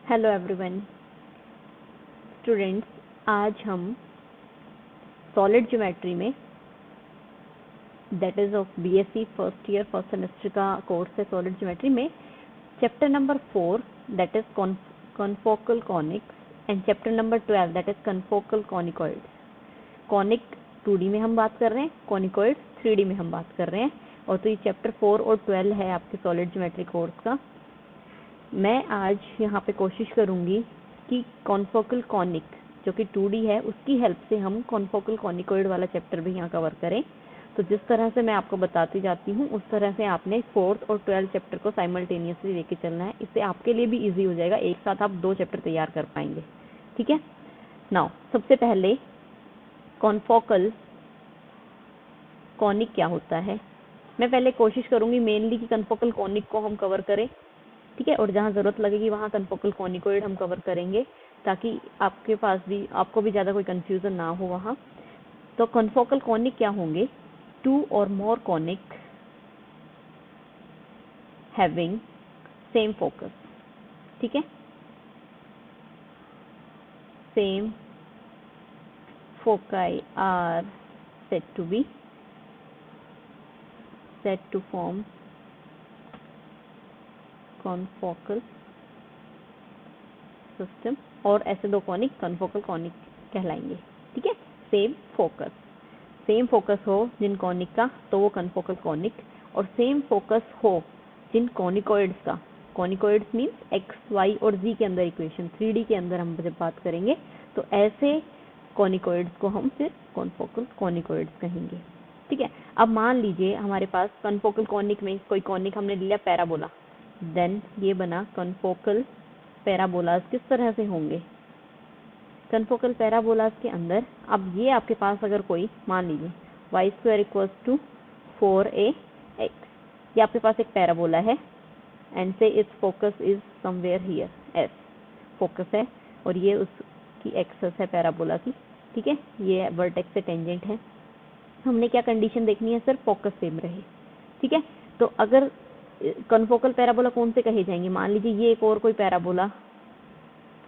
Hello everyone students, आज हम solid geometry में that is of BSc first year first semester का course है सॉलिड ज्योमेट्री में chapter number 4 that is confocal conics and chapter number 12 that is confocal conicoids. Conic 2D में हम बात कर रहे हैं, कॉनिकॉइड्स 3D में हम बात कर रहे हैं। और तो ये चैप्टर 4 और 12 है आपके सॉलिड ज्योमेट्री कोर्स का। मैं आज यहाँ पे कोशिश करूँगी कि कॉन्फोकल कॉनिक जो कि 2D है उसकी हेल्प से हम कॉन्फोकल कॉनिकॉइड वाला चैप्टर भी यहाँ कवर करें। तो जिस तरह से मैं आपको बताती जाती हूँ उस तरह से आपने 4th और 12th चैप्टर को साइमल्टेनियसली लेके चलना है। इससे आपके लिए भी इजी हो जाएगा, एक साथ आप 2 चैप्टर तैयार कर पाएंगे। ठीक है। नाउ सबसे पहले कॉन्फोकल कॉनिक क्या होता है, मैं पहले कोशिश करूँगी मेनली कि कॉन्फोकल कॉनिक को हम कवर करें। ठीक है। और जहाँ ज़रूरत लगेगी वहाँ कॉन्फोकल कॉनिकॉइड हम कवर करेंगे ताकि आपको भी ज़्यादा कोई कंफ्यूजन ना हो वहाँ। तो कॉन्फोकल कॉनिक क्या होंगे? 2 or more conic having same focus। ठीक है। Same foci are said to form confocal system और ऐसे 2 कॉनिक कॉन्फोकल कॉनिक कहलाएंगे। ठीक है। सेम फोकस हो जिन कॉनिक का तो वो कॉन्फोकल कॉनिक, और सेम फोकस हो जिन कॉनिकॉइड्स का। कॉनिकॉइड्स मीन्स एक्स वाई और जी के अंदर इक्वेशन, 3D के अंदर हम जब बात करेंगे तो ऐसे कॉनिकॉइड्स को हम फिर कॉन्फोकल कॉनिकॉइड्स कहेंगे। ठीक है। अब मान लीजिए हमारे पास कॉन्फोकल कॉनिक में कोई कॉनिक हमने लिया पैराबोला, देन ये बना कॉन्फोकल पैराबोलास। किस तरह से होंगे कॉन्फोकल पैराबोलास के अंदर? अब ये आपके पास अगर कोई मान लीजिए y² = 4ax, ये आपके पास एक पैराबोला है एंड से it's focus is somewhere here, S focus है और ये उसकी एक्सेस है पैराबोला की। ठीक है। ये वर्टेक्स से टेंजेंट है। हमने क्या कंडीशन देखनी है? सिर्फ फोकस सेम रहे। ठीक है। तो अगर कॉन्फोकल पैराबोला कौन से कहे जाएंगे? मान लीजिए ये एक और कोई पैराबोला,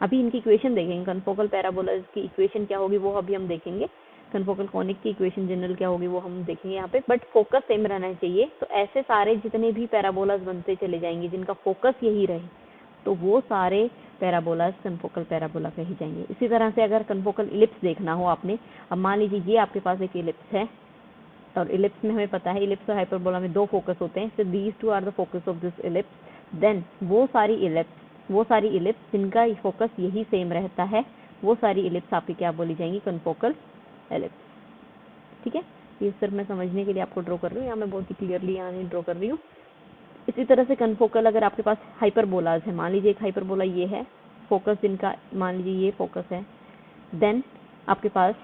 अभी इनकी इक्वेशन देखेंगे। कॉन्फोकल पैराबोला की इक्वेशन क्या होगी वो अभी हम देखेंगे। कॉन्फोकल कॉनिक की इक्वेशन जनरल क्या होगी वो हम देखेंगे यहाँ पे, बट फोकस सेम रहना चाहिए। तो ऐसे सारे जितने भी पैराबोलास बनते चले जाएंगे जिनका फोकस यही रहे तो वो सारे पैराबोलास कॉन्फोकल पैराबोला कहे जाएंगे। इसी तरह से अगर कॉन्फोकल इलिप्स देखना हो आपने, अब मान लीजिए ये आपके पास एक इलिप्स है और इलिप्स में हमें पता है इलिप्स और हाइपरबोला में 2 फोकस होते हैं, so these 2 are the focus of this ellipse. Then वो सारी इलिप्स जिनका फोकस यही सेम रहता है वो सारी इलिप्स आपकी क्या बोली जाएंगी? Confocal ellipse. ठीक है। ये सिर्फ मैं समझने के लिए आपको ड्रॉ कर रही हूँ, यहाँ मैं बहुत ही क्लियरली यहाँ नहीं ड्रॉ कर रही हूँ। इसी तरह से कॉन्फोकल अगर आपके पास हाइपरबोलाज है, मान लीजिए एक हाइपरबोला ये है, फोकस जिनका मान लीजिए ये फोकस है, देन आपके पास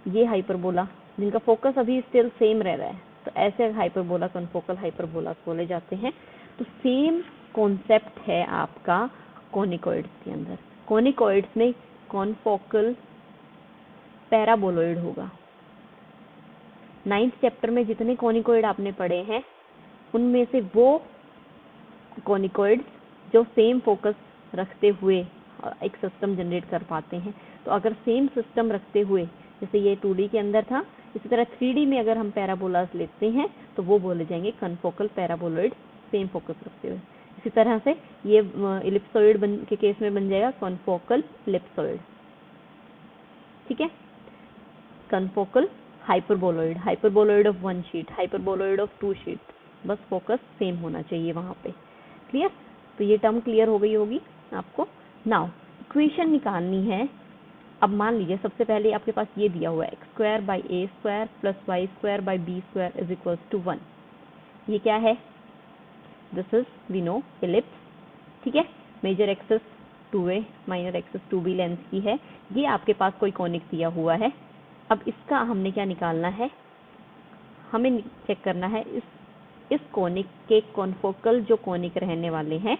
ये हाइपरबोला जिनका फोकस अभी स्टिल सेम रह रहा है, तो ऐसे हाइपरबोला कॉन्फोकल हाइपरबोला बोले जाते हैं। तो सेम कॉन्सेप्ट है आपका कॉनिकॉइड्स के अंदर। कॉनिकॉइड्स में कॉन्फोकल पैराबोलॉइड होगा। 9th चैप्टर में जितने कॉनिकॉइड आपने पढ़े हैं उनमें से वो कॉनिकॉइड्स जो सेम फोकस रखते हुए एक सिस्टम जनरेट कर पाते हैं। तो अगर सेम सिस्टम रखते हुए, जैसे ये 2D के अंदर था, इसी तरह 3D में अगर हम पैराबोलास लेते हैं तो वो बोले जाएंगे कॉन्फोकल पैराबोलॉइड, सेम फोकस रखते हुए। इसी तरह से ये इलिप्सॉइड के केस में बन जाएगा कॉन्फोकल इलिप्सॉइड। ठीक है। Confocal hyperboloid, hyperboloid of 1 sheet, hyperboloid of 2 sheet, बस फोकस सेम होना चाहिए वहाँ पे। क्लियर? तो ये टर्म क्लियर हो गई होगी आपको। नाउ इक्वेशन निकालनी है। अब मान लीजिए सबसे पहले आपके पास ये दिया हुआ है x² / a² + y² / b² = 1। ये क्या है? This is we know ellipse. ठीक है। Major axis 2a, minor axis 2b length की है। ये आपके पास कोई कॉनिक दिया हुआ है। अब इसका हमने क्या निकालना है? हमें चेक करना है इस कॉनिक के कॉन्फोकल जो कॉनिक रहने वाले हैं।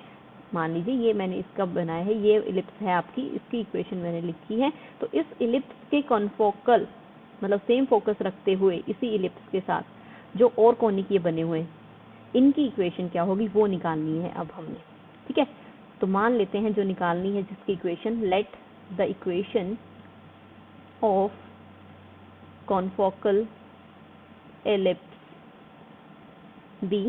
मान लीजिए ये मैंने इसका बनाया है, ये इलिप्स है आपकी, इसकी इक्वेशन मैंने लिखी है। तो इस इलिप्स के कॉन्फोकल मतलब सेम फोकस रखते हुए इसी इलिप्स के साथ जो और कॉनिक ये बने हुए हैं इनकी इक्वेशन क्या होगी वो निकालनी है अब हमने। ठीक है। तो मान लेते हैं जो निकालनी है जिसकी equation, let the equation of confocal ellipse be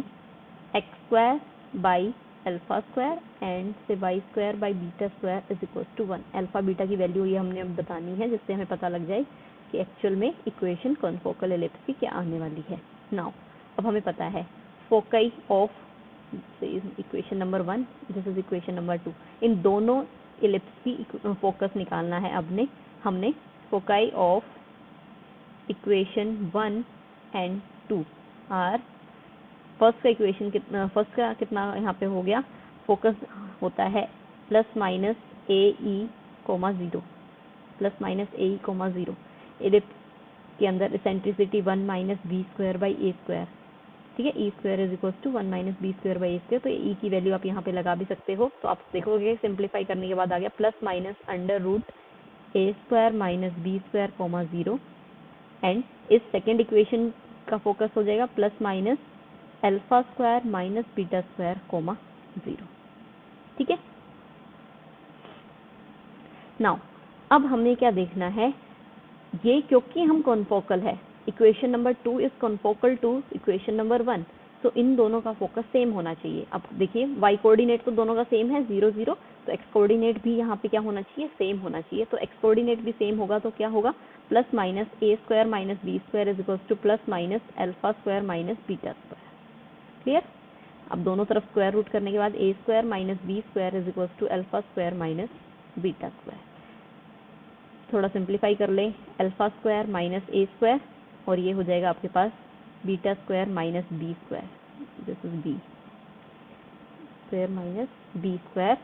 x square by alpha square and से y square by beta square is equal to 1। Alpha beta की वैल्यू ये हमने अब बतानी है जिससे हमें पता लग जाए कि एक्चुअल में इक्वेशन कॉन्फोकल एलिप्स की क्या आने वाली है। नाउ अब हमें पता है foci of equation number 1, this is equation number 2, इन दोनों एलिप्स की फोकस निकालना है। हमने foci of equation 1 and 2 are, first का कितना यहाँ पे हो गया, फोकस होता है plus minus a e comma 0, plus minus a e comma 0। Ellipse के अंदर eccentricity 1 minus b square by a square, ठीक है, e square is equal to 1 minus b square by a square. तो ई की value आप यहाँ पे लगा भी सकते हो। तो आप देखोगे सिंप्लीफाई करने के बाद आ गया plus minus under root a square minus b square comma 0, and इस सेकेंड इक्वेशन का फोकस हो जाएगा plus minus alpha square minus beta square comma 0, ठीक है। नाउ अब हमें क्या देखना है, ये क्योंकि हम कॉन्फोकल है, equation number 2 is confocal to equation number 1, तो इन दोनों का फोकस सेम होना चाहिए। अब देखिए वाई कोऑर्डिनेट तो दोनों का सेम है 0 0, तो एक्स कोऑर्डिनेट भी यहाँ पे क्या होना चाहिए, सेम होना चाहिए। तो एक्स कोऑर्डिनेट भी सेम होगा तो क्या होगा, plus minus a square minus b square is equal to plus minus alpha square minus beta square. Clear. अब दोनों तरफ स्क्वायर रूट करने के बाद a square minus b square is equal to alpha square minus beta square. थोड़ा simplify कर लें, alpha square minus a square और ये हो जाएगा आपके पास beta square minus b square, this is b square minus b square,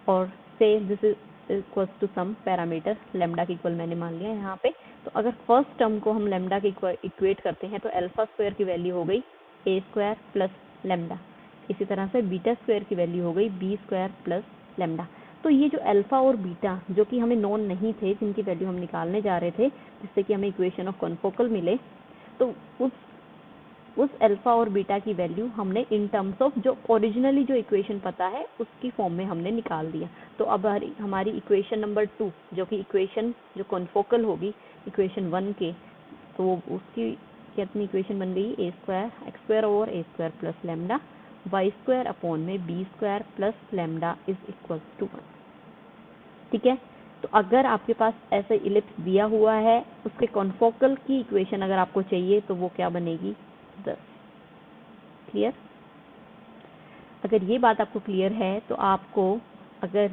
और से this is equal to some parameter lambda के इक्वल मैंने मान लिया यहाँ पे। तो अगर फर्स्ट टर्म को हम लेमडा के इक्वेट करते हैं तो अल्फा स्क्वायर की वैल्यू हो गई ए स्क्वायर प्लस लेमडा, इसी तरह से बीटा स्क्वायर की वैल्यू हो गई बी स्क्वायर प्लस लेमडा। तो ये जो अल्फा और बीटा जो कि हमें नोन नहीं थे, जिनकी वैल्यू हम निकालने जा रहे थे जिससे कि हमें इक्वेशन ऑफ कॉन्फोकल मिले, तो उस अल्फा और बीटा की वैल्यू हमने इन टर्म्स ऑफ जो ओरिजिनली जो इक्वेशन पता है उसकी फॉर्म में हमने निकाल दिया। तो अब हमारी इक्वेशन नंबर 2 जो कि इक्वेशन जो कॉन्फोकल होगी इक्वेशन 1 के, तो उसकी कितनी इक्वेशन बन गई, a square x square over a square plus lambda y square upon में b square plus lambda is equal to 1, ठीक है। तो अगर आपके पास ऐसे इलिप्स दिया हुआ है, उसके कॉन्फोकल की इक्वेशन अगर आपको चाहिए तो वो क्या बनेगी 10। क्लियर। अगर ये बात आपको क्लियर है तो आपको, अगर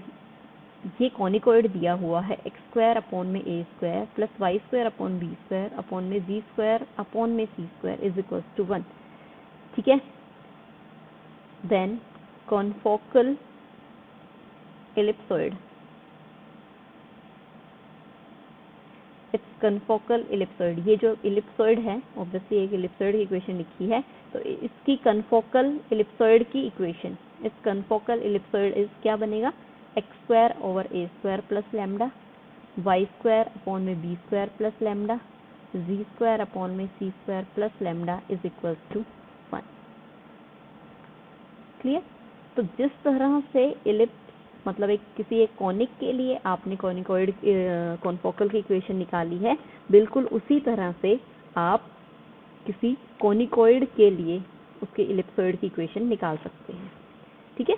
ये कॉनिकॉइड दिया हुआ है एक्स स्क्वायर अपॉन में a square plus y square upon b square upon में जी स्क्वायर अपॉन में c square is equal to 1, ठीक है, then confocal ellipsoid, it's confocal ellipsoid. ये जो इलिप्सॉइड है, ऑब्वियसली एक इलिप्सॉइड की इक्वेशन लिखी है, तो इसकी कन्फोकल इलिप्सॉइड की इक्वेशन, इस कन्फोकल इलिप्सॉइड इज क्या बनेगा, x square over a square plus lambda y square upon में b square plus lambda z square upon में c square plus lambda is equal to 1। Clear. तो जिस तरह से इलिप्स मतलब किसी एक कॉनिक के लिए आपने कॉनिकॉइड कॉन्फोकल की इक्वेशन निकाली है, बिल्कुल उसी तरह से आप किसी कॉनिकॉइड के लिए उसके इलिप्सॉइड की इक्वेशन निकाल सकते हैं, ठीक है।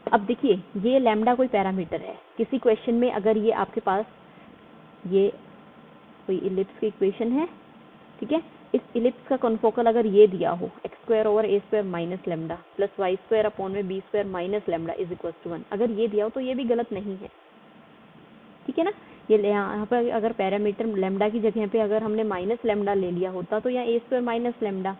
अब देखिए ये लैम्डा कोई पैरामीटर है, किसी क्वेश्चन में अगर ये आपके पास ये कोई इलिप्स की इक्वेशन है, ठीक है, इस इलिप्स का कॉन्फोकल अगर ये दिया हो x square over a square minus lambda plus y square upon में b square minus lambda is equal to 1, अगर ये दिया हो तो ये भी गलत नहीं है, ठीक है ना। ये यहाँ पर अगर पैरामीटर लेमडा की जगह पे अगर हमने माइनस लेमडा ले लिया होता तो यहाँ a square minus lambda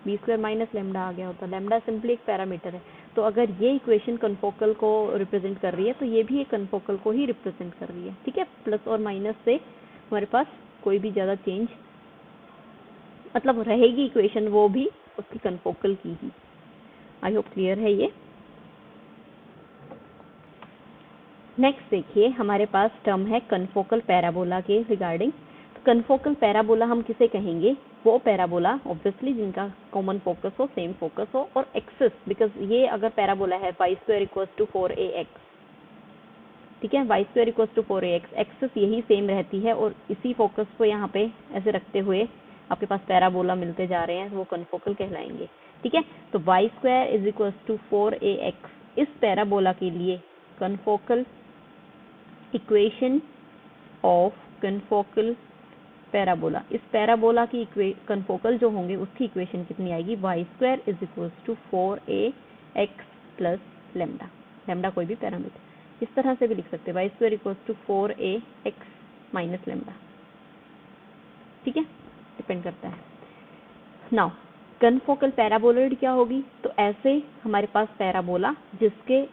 b square minus lambda आ गया होता। लेमडा सिंपली एक पैरामीटर है, तो अगर ये इक्वेशन कन्फोकल को रिप्रेजेंट कर रही है तो ये भी एक कन्फोकल को ही रिप्रेजेंट कर रही है, ठीक है। प्लस और माइनस से हमारे पास कोई भी ज़्यादा चेंज मतलब रहेगी इक्वेशन वो भी उसकी कन्फोकल की ही। आई होप क्लियर है ये। नेक्स्ट देखिए हमारे पास टर्म है कन्फोकल पैराबोला के रिगार्डिंग। तो कन्फोकल पैराबोला हम किसे कहेंगे, वो पैराबोला ऑब्वियसली जिनका कॉमन फोकस हो, सेम फोकस हो, और एक्सिस, बिकॉज ये अगर पैराबोला है y square equals to 4ax, ठीक है, y square equals to 4ax, axis यही सेम रहती है और इसी फोकस को यहाँ पे ऐसे रखते हुए आपके पास पैराबोला मिलते जा रहे हैं, वो कन्फोकल कहलाएंगे, ठीक है। तो y square is equals to 4ax इस पैराबोला के लिए confocal equation of confocal parabola, इस पैराबोला की कन्फोकल जो होंगे उसकी इक्वेशन कितनी आएगी, y square is equals to 4ax plus lambda, lambda कोई भी पैरामीटर, इस तरह से भी लिख सकते हैं y square equals to 4ax minus lambda, ठीक है, डिपेंड करता है। नाउ कन्फोकल पैराबोलॉइड क्या होगी, तो ऐसे हमारे पास पैराबोला जिसके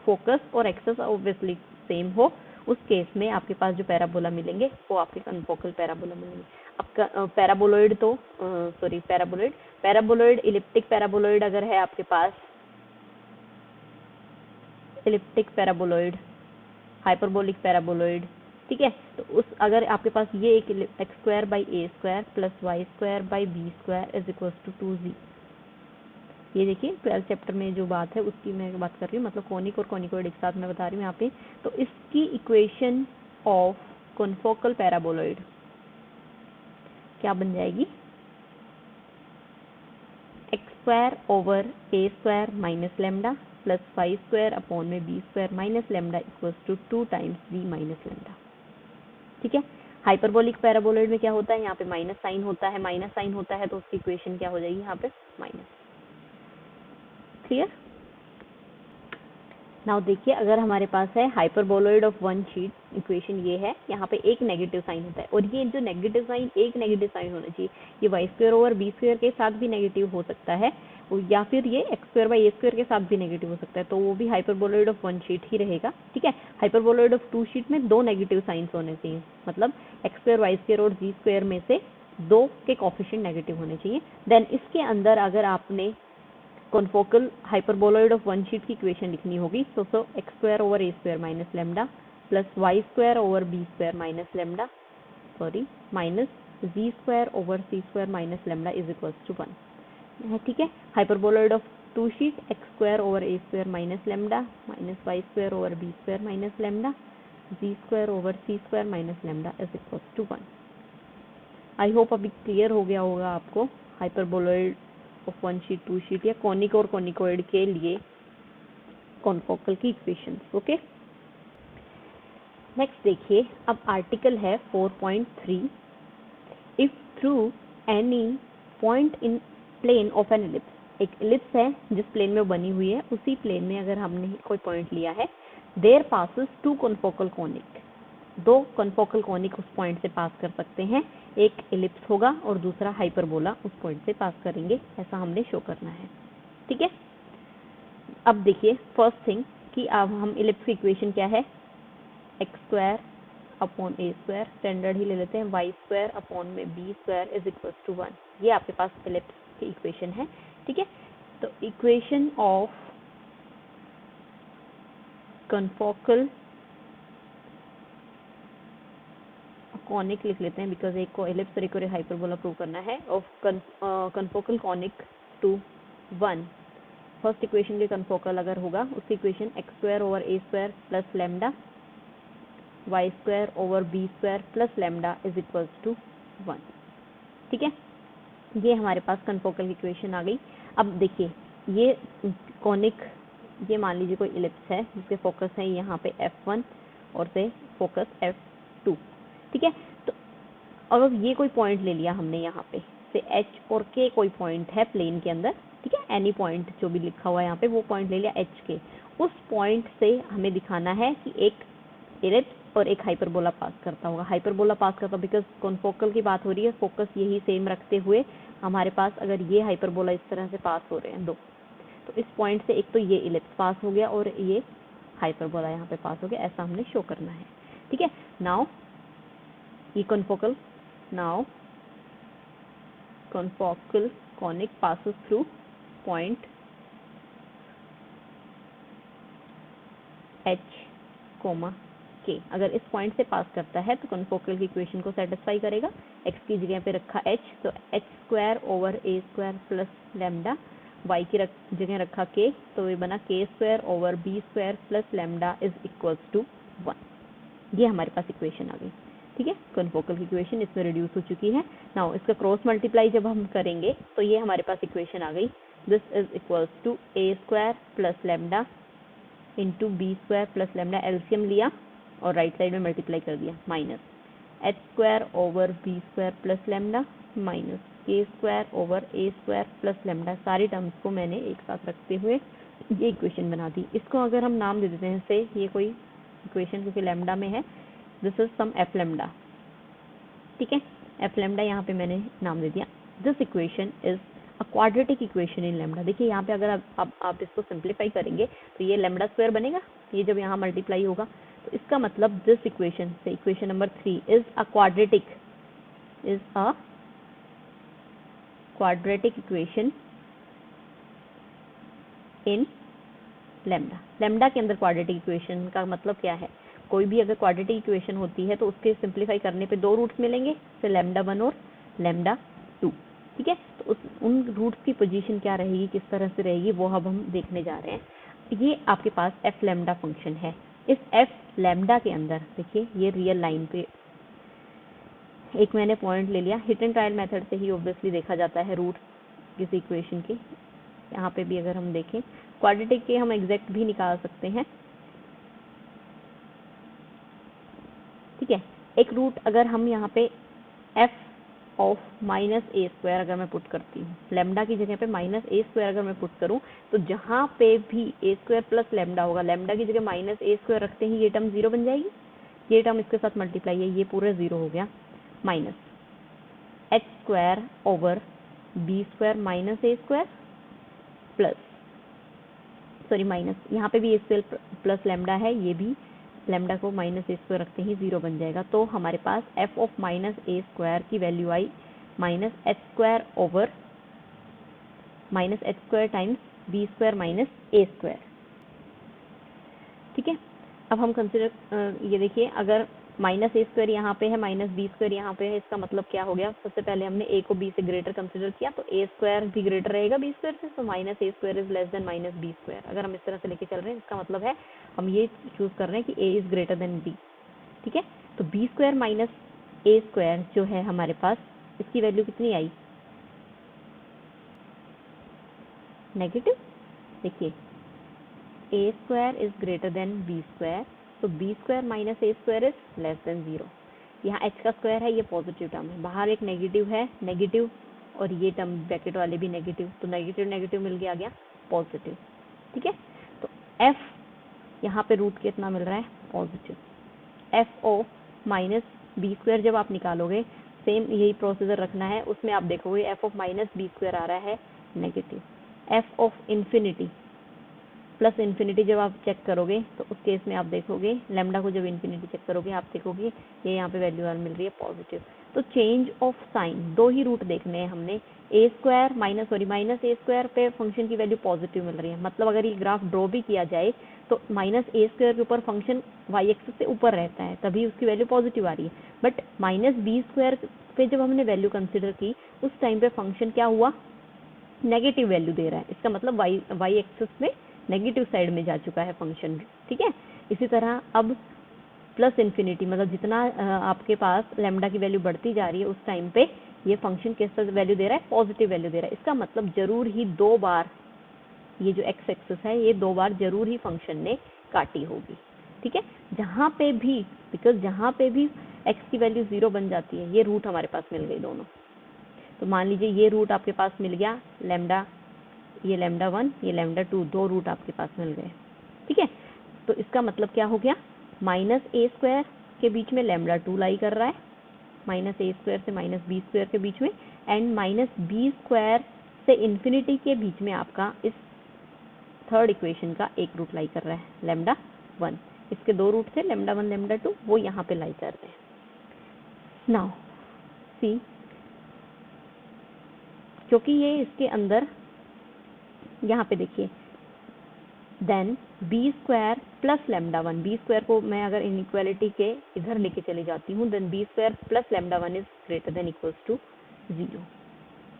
फोकस और एक्सिस ऑब्वियसली सेम हो, उस केस में आपके पास जो पैराबोला मिलेंगे वो आपके कन्फोकल पैराबोला मिलेंगे। अब पैराबोलॉइड तो पैराबोलॉइड इलिप्टिक पैराबोलॉइड अगर है आपके पास, इलिप्टिक पैराबोलॉइड, हाइपरबोलिक पैराबोलॉइड, ठीक है, तो उस अगर आपके पास ये एक x square by a square plus y square by b square is equals to 2z, ये देखिए 12 चैप्टर में जो बात है उसकी मैं बात कर रही हूँ, मतलब कॉनिक और कॉनिकॉइड एक साथ मैं बता रही हूँ यहाँ पे। तो इसकी इक्वेशन ऑफ कॉन्फोकल पैराबोलॉइड क्या बन जाएगी, x square over a square minus lambda plus y square upon में b square minus lambda equals to 2 times b minus lambda, ठीक है। हाइपरबोलिक पैराबोलॉइड में क्या होता है, यहाँ पे माइनस साइन होता है, माइनस साइन होता है तो उसकी इक्वेशन क्या हो जाएगी यहाँ पे माइनस, क्लियर। नाउ देखिए अगर हमारे पास है hyperboloid of one sheet, equation ये है, यहाँ पे एक नेगेटिव साइन होता है, और ये जो नेगेटिव साइन, एक नेगेटिव साइन होना चाहिए, ये y square over b square के साथ भी नेगेटिव हो सकता है, या फिर ये x square by a square के साथ भी नेगेटिव हो सकता है, तो वो भी हाइपरबोलॉइड ऑफ वन शीट ही रहेगा, ठीक है। हाइपरबोलॉइड ऑफ टू शीट में दो नेगेटिव साइंस होने चाहिए, मतलब एक्स स्क्वायर वाई स्क्वायर और जी स्क्वायर में से दो के कोफिशिएंट नेगेटिव होने चाहिए। देन इसके अंदर अगर आपने confocal hyperboloid of one sheet की इक्वेशन लिखनी होगी, so x square over a square minus lambda plus y square over b square minus lambda, sorry minus z square over c square minus lambda is equals to 1, ठीक है। Hyperboloid of two sheet x square over a square minus lambda minus y square over b square minus lambda z square over c square minus lambda is equals to 1। I hope अभी clear हो गया होगा आपको hyperboloid of one sheet, two sheet या conic और conicoid के लिए confocal की इक्वेशंस, ओके। नेक्स्ट देखिए, अब आर्टिकल है 4.3, if through any point in plane of an ellipse, एक इलिप्स है जिस प्लेन में बनी हुई है, उसी प्लेन में अगर हमने कोई पॉइंट लिया है, there passes two confocal conic, दो कॉन्फोकल कॉनिक उस पॉइंट से पास कर सकते हैं, एक इलिप्स होगा और दूसरा हाइपरबोला उस पॉइंट से पास करेंगे, ऐसा हमने शो करना है, ठीक है। अब देखिए फर्स्ट थिंग कि अब हम इलिप्स की इक्वेशन क्या है, x square upon a square, standard ही ले लेते हैं, वाई स्क्वायर अपॉन में b square is equal to 1, ये आपके पास इलिप्स की इक्वेशन है, ठीक है। तो इक्वेशन ऑफ कॉन्फोकल कॉनिक लिख लेते हैं, बिकॉज एक को इलिप्स और एक को हाइपरबोला प्रूव करना है, of confocal conic to 1, first equation के कॉन्फोकल अगर होगा उसकी equation x square over a square plus lambda y square over b square plus lambda is equals to 1, ठीक है। ये हमारे पास कॉन्फोकल की इक्वेशन आ गई। अब देखिए ये कॉनिक, ये मान लीजिए कोई इलिप्स है जिसके फोकस है यहाँ पे f1 और से फोकस f2, ठीक है। तो अब ये कोई पॉइंट ले लिया हमने यहाँ पे से h और k कोई पॉइंट है प्लेन के अंदर, ठीक है, एनी पॉइंट जो भी लिखा हुआ है यहाँ पे वो पॉइंट ले लिया h के, उस पॉइंट से हमें दिखाना है कि एक इलिप्स और एक हाइपरबोला पास करता होगा, हाइपरबोला पास करता, बिकॉज कॉन्फोकल की बात हो रही है, फोकस यही सेम रखते हुए हमारे पास अगर ये हाइपरबोला इस तरह से पास हो रहे हैं दो, तो इस पॉइंट से एक तो ये इलिप्स पास हो गया और ये हाइपरबोला यहाँ पे पास हो गया, ऐसा हमने शो करना है, ठीक है। नाउ ये confocal, now confocal conic passes through point h, k, के अगर इस पॉइंट से पास करता है तो कॉन्फोकल की इक्वेशन को सेटिस्फाई करेगा। x की जगह पे रखा h, तो h square over a square plus lambda, y की जगह रखा k, तो ये बना k square over b square plus lambda is equals to 1। ये हमारे पास इक्वेशन आ गई। ठीक है, कॉन्फोकल की इक्वेशन इसमें रिड्यूस हो चुकी है। नाउ इसका क्रॉस मल्टीप्लाई जब हम करेंगे तो ये हमारे पास इक्वेशन आ गई। This is equals to a square plus lambda into b square plus lambda, LCM लिया और राइट साइड में मल्टीप्लाई कर दिया, minus h square over b square plus lambda minus k square over a square plus lambda. सारी terms को मैंने एक साथ रखते हुए ये इक्वेशन बना दी। इसको अगर हम नाम दे देते हैं, से ये कोई इक्वेशन क्योंकि लैम्डा में है, this is some f lambda. ठीक है, एफ लैम्डा यहाँ पे मैंने नाम दे दिया। This equation is a quadratic equation in lambda. देखिए यहाँ पे अगर आप इसको सिंप्लीफाई करेंगे तो ये लैम्डा स्क्वायर बनेगा, ये जब यहाँ मल्टीप्लाई होगा तो इसका मतलब दिस इक्वेशन से equation number 3 is a quadratic equation in lambda. Lambda के अंदर क्वाड्रेटिक इक्वेशन का मतलब क्या है, कोई भी अगर क्वाड्रेटिक इक्वेशन होती है तो उसके सिंप्लीफाई करने पे दो रूट्स मिलेंगे, तो लैम्डा 1 और लैम्डा 2। ठीक है, तो उन रूट्स की पोजीशन क्या रहेगी, किस तरह से रहेगी, वो अब हम देखने जा रहे हैं। ये आपके पास एफ लैम्डा फंक्शन है। इस एफ लैम्डा के अंदर देखिए ये रियल लाइन पे एक मैंने पॉइंट ले लिया। हिट एंड ट्रायल मेथड से ही ऑब्वियसली देखा जाता है रूट किसी इक्वेशन के। यहाँ पे भी अगर हम देखें क्वाड्रेटिक के हम एग्जैक्ट भी निकाल सकते हैं। ठीक है, एक रूट अगर हम यहाँ पे F of minus a square अगर मैं पुट करती हूँ, लैम्डा की जगह पे माइनस ए स्क्वायर अगर मैं पुट करूँ, तो जहाँ पे भी ए स्क्वायर प्लस लैम्डा होगा, लैम्डा की जगह माइनस ए स्क्वायर रखते ही ये टर्म 0 बन जाएगी। ये टर्म इसके साथ मल्टीप्लाई है, ये पूरा 0 हो गया। Minus h square over b square minus a square plus, sorry minus, यहाँ पे भी ए स्क्वायर प्लस लैम्डा है, ये भी लैम्डा को माइनस ए स्क्वायर रखते ही 0 बन जाएगा। तो हमारे पास f of minus a square की वैल्यू आई minus h square over minus h square times b square minus a square. ठीक है, अब हम कंसिडर ये देखिए, अगर माइनस ए स्क्वायर यहाँ पे है, माइनस बी स्क्वायर यहाँ पे है, इसका मतलब क्या हो गया, सबसे पहले हमने ए को बी से ग्रेटर कंसिडर किया, तो ए स्क्वायर भी ग्रेटर रहेगा बी स्क्वायर से, तो minus a square is less than minus b square. अगर हम इस तरह से लेके चल रहे हैं, इसका मतलब है हम ये चूज कर रहे हैं कि ए इज ग्रेटर देन बी। ठीक है, तो b square minus a square जो है हमारे पास, इसकी वैल्यू कितनी आई, नेगेटिव। देखिए a square is greater than b square, तो b square minus a square is less than 0। यहाँ एच का स्क्वायर है, ये पॉजिटिव टर्म है, बाहर एक नेगेटिव है, नेगेटिव, और ये टर्म ब्रैकेट वाले भी नेगेटिव, तो नेगेटिव नेगेटिव मिल गया, आ गया पॉजिटिव। ठीक है, तो एफ यहाँ पे रूट कितना मिल रहा है, positive. F of minus b square जब आप निकालोगे, सेम यही प्रोसीजर रखना है, उसमें आप देखोगे f of minus b square आ रहा है negative. F of infinity plus infinity जब आप चेक करोगे, तो उस केस में आप देखोगे लैम्डा को जब इन्फिनिटी चेक करोगे, आप देखोगे ये यहाँ पे वैल्यू मिल रही है पॉजिटिव। तो चेंज ऑफ साइन, दो ही रूट देखने हैं हमने, ए स्क्वायर माइनस ए स्क्वायर पे फंक्शन की वैल्यू पॉजिटिव मिल रही है, मतलब अगर ये ग्राफ ड्रॉ भी किया जाए तो माइनस ए स्क्वायर के ऊपर फंक्शन वाई एक्सिस से ऊपर रहता है, तभी उसकी वैल्यू पॉजिटिव आ रही है। बट माइनस बी स्क्वायर पे जब हमने वैल्यू कंसिडर की, उस टाइम पे फंक्शन क्या हुआ, नेगेटिव वैल्यू दे रहा है, इसका मतलब वाई एक्सिस में नेगेटिव साइड में जा चुका है फंक्शन। ठीक है, इसी तरह अब प्लस इन्फिनिटी, मतलब जितना आपके पास लैम्डा की वैल्यू बढ़ती जा रही है, उस टाइम पे ये फंक्शन कैसा वैल्यू दे रहा है, पॉजिटिव वैल्यू दे रहा है। इसका मतलब जरूर ही 2 बार ये जो एक्स एक्सिस है, ये 2 बार जरूर ही फंक्शन ने काटी होगी। ठीक है, जहाँ पे भी, बिकॉज जहाँ पे भी एक्स की वैल्यू 0 बन जाती है, ये रूट हमारे पास मिल गई दोनों। तो मान लीजिए ये रूट आपके पास मिल गया, लैम्डा, ये लैम्डा 1, ये लैम्डा 2, 2 रूट आपके पास मिल गए। ठीक है, तो इसका मतलब क्या हो गया, माइनस ए स्क्वायर के बीच में लैम्डा 2 लाई कर रहा है, माइनस ए स्क्वायर से माइनस बी स्क्वायर के बीच में, एंड माइनस बी स्क्वायर से इन्फिनिटी के बीच में आपका इस थर्ड इक्वेशन का एक रूट लाई कर रहा है, लैम्डा 1। इसके 2 रूट थे, लैम्डा 1 लैम्डा 2, वो यहाँ पे लाई कर रहे हैं। नाउ सी, क्योंकि ये इसके अंदर, यहाँ पे देखिए, then b square plus lambda one, b square को मैं अगर इनइक्वालिटी के इधर लेके चली जाती हूँ, then b square plus lambda one is greater than equals to 0।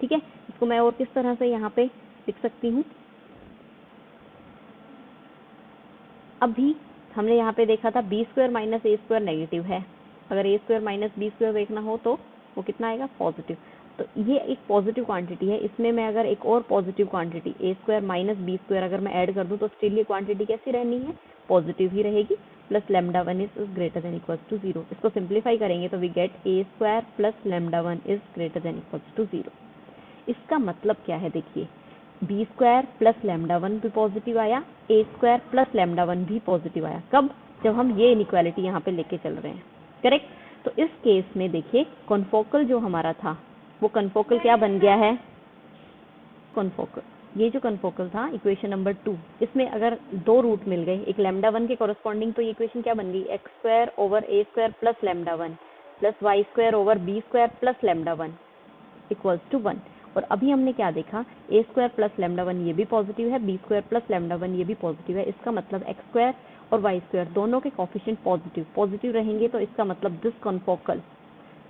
ठीक है, इसको मैं और किस तरह से यहाँ पे लिख सकती हूँ? अभी हमने यहाँ पे देखा था B square minus a square negative है, अगर ए स्क्वायर माइनस बी स्क्वायर देखना हो तो वो कितना आएगा? पॉजिटिव। तो ये एक पॉजिटिव क्वांटिटी है, इसमें मैं अगर एक और पॉजिटिव क्वांटिटी ए स्क्वायर माइनस बी स्क्वायर अगर मैं ऐड कर दूँ तो स्टिल ये क्वांटिटी कैसी रहनी है? पॉजिटिव ही रहेगी, plus lambda one is greater than equals to 0। इसको सिंप्लीफाई करेंगे तो we get a square plus lambda one is greater than equals to 0। इसका मतलब क्या है? देखिए, b square plus lambda one भी पॉजिटिव आया, a square plus lambda one भी पॉजिटिव आया। कब? जब हम ये इनइक्वालिटी यहाँ पे लेके चल रहे हैं, करेक्ट? तो इस केस में देखिए कॉन्फोकल जो हमारा था वो कॉन्फोकल क्या बन गया है? कॉन्फोकल, ये जो कॉन्फोकल था इक्वेशन नंबर 2, इसमें अगर दो रूट मिल गए एक लेमडा वन के कॉरस्पॉन्डिंग, तो ये इक्वेशन क्या बन गई? X square over a square plus lambda one plus y square over b square plus lambda one equals to 1। और अभी हमने क्या देखा? A square plus lambda one ये भी पॉजिटिव है, b square plus lambda one ये भी पॉजिटिव है। इसका मतलब एक्स स्क्वायर और वाई स्क्वायर दोनों के कोफिशिएंट पॉजिटिव रहेंगे, तो इसका मतलब this confocal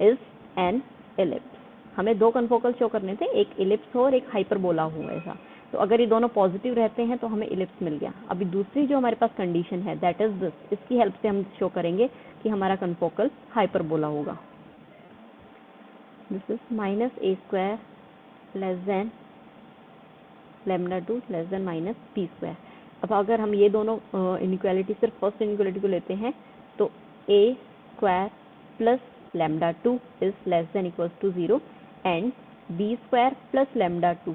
is an ellipse. हमें दो कॉन्फोकल शो करने थे, एक एलिप्स हो और एक हाइपरबोला हो ऐसा। तो अगर ये दोनों पॉजिटिव रहते हैं तो हमें एलिप्स मिल गया। अभी दूसरी जो हमारे पास कंडीशन है दैट इज दिस, इसकी हेल्प से हम शो करेंगे कि हमारा कॉन्फोकल हाइपरबोला होगा। This is minus a square less than lambda two less than minus b square. अब अगर हम ये दोनों इनइक्वालिटी सिर्फ फर्स्ट इनइक्वालिटी को लेते हैं तो a square plus lambda two is less than equals to 0 and b square plus lambda two,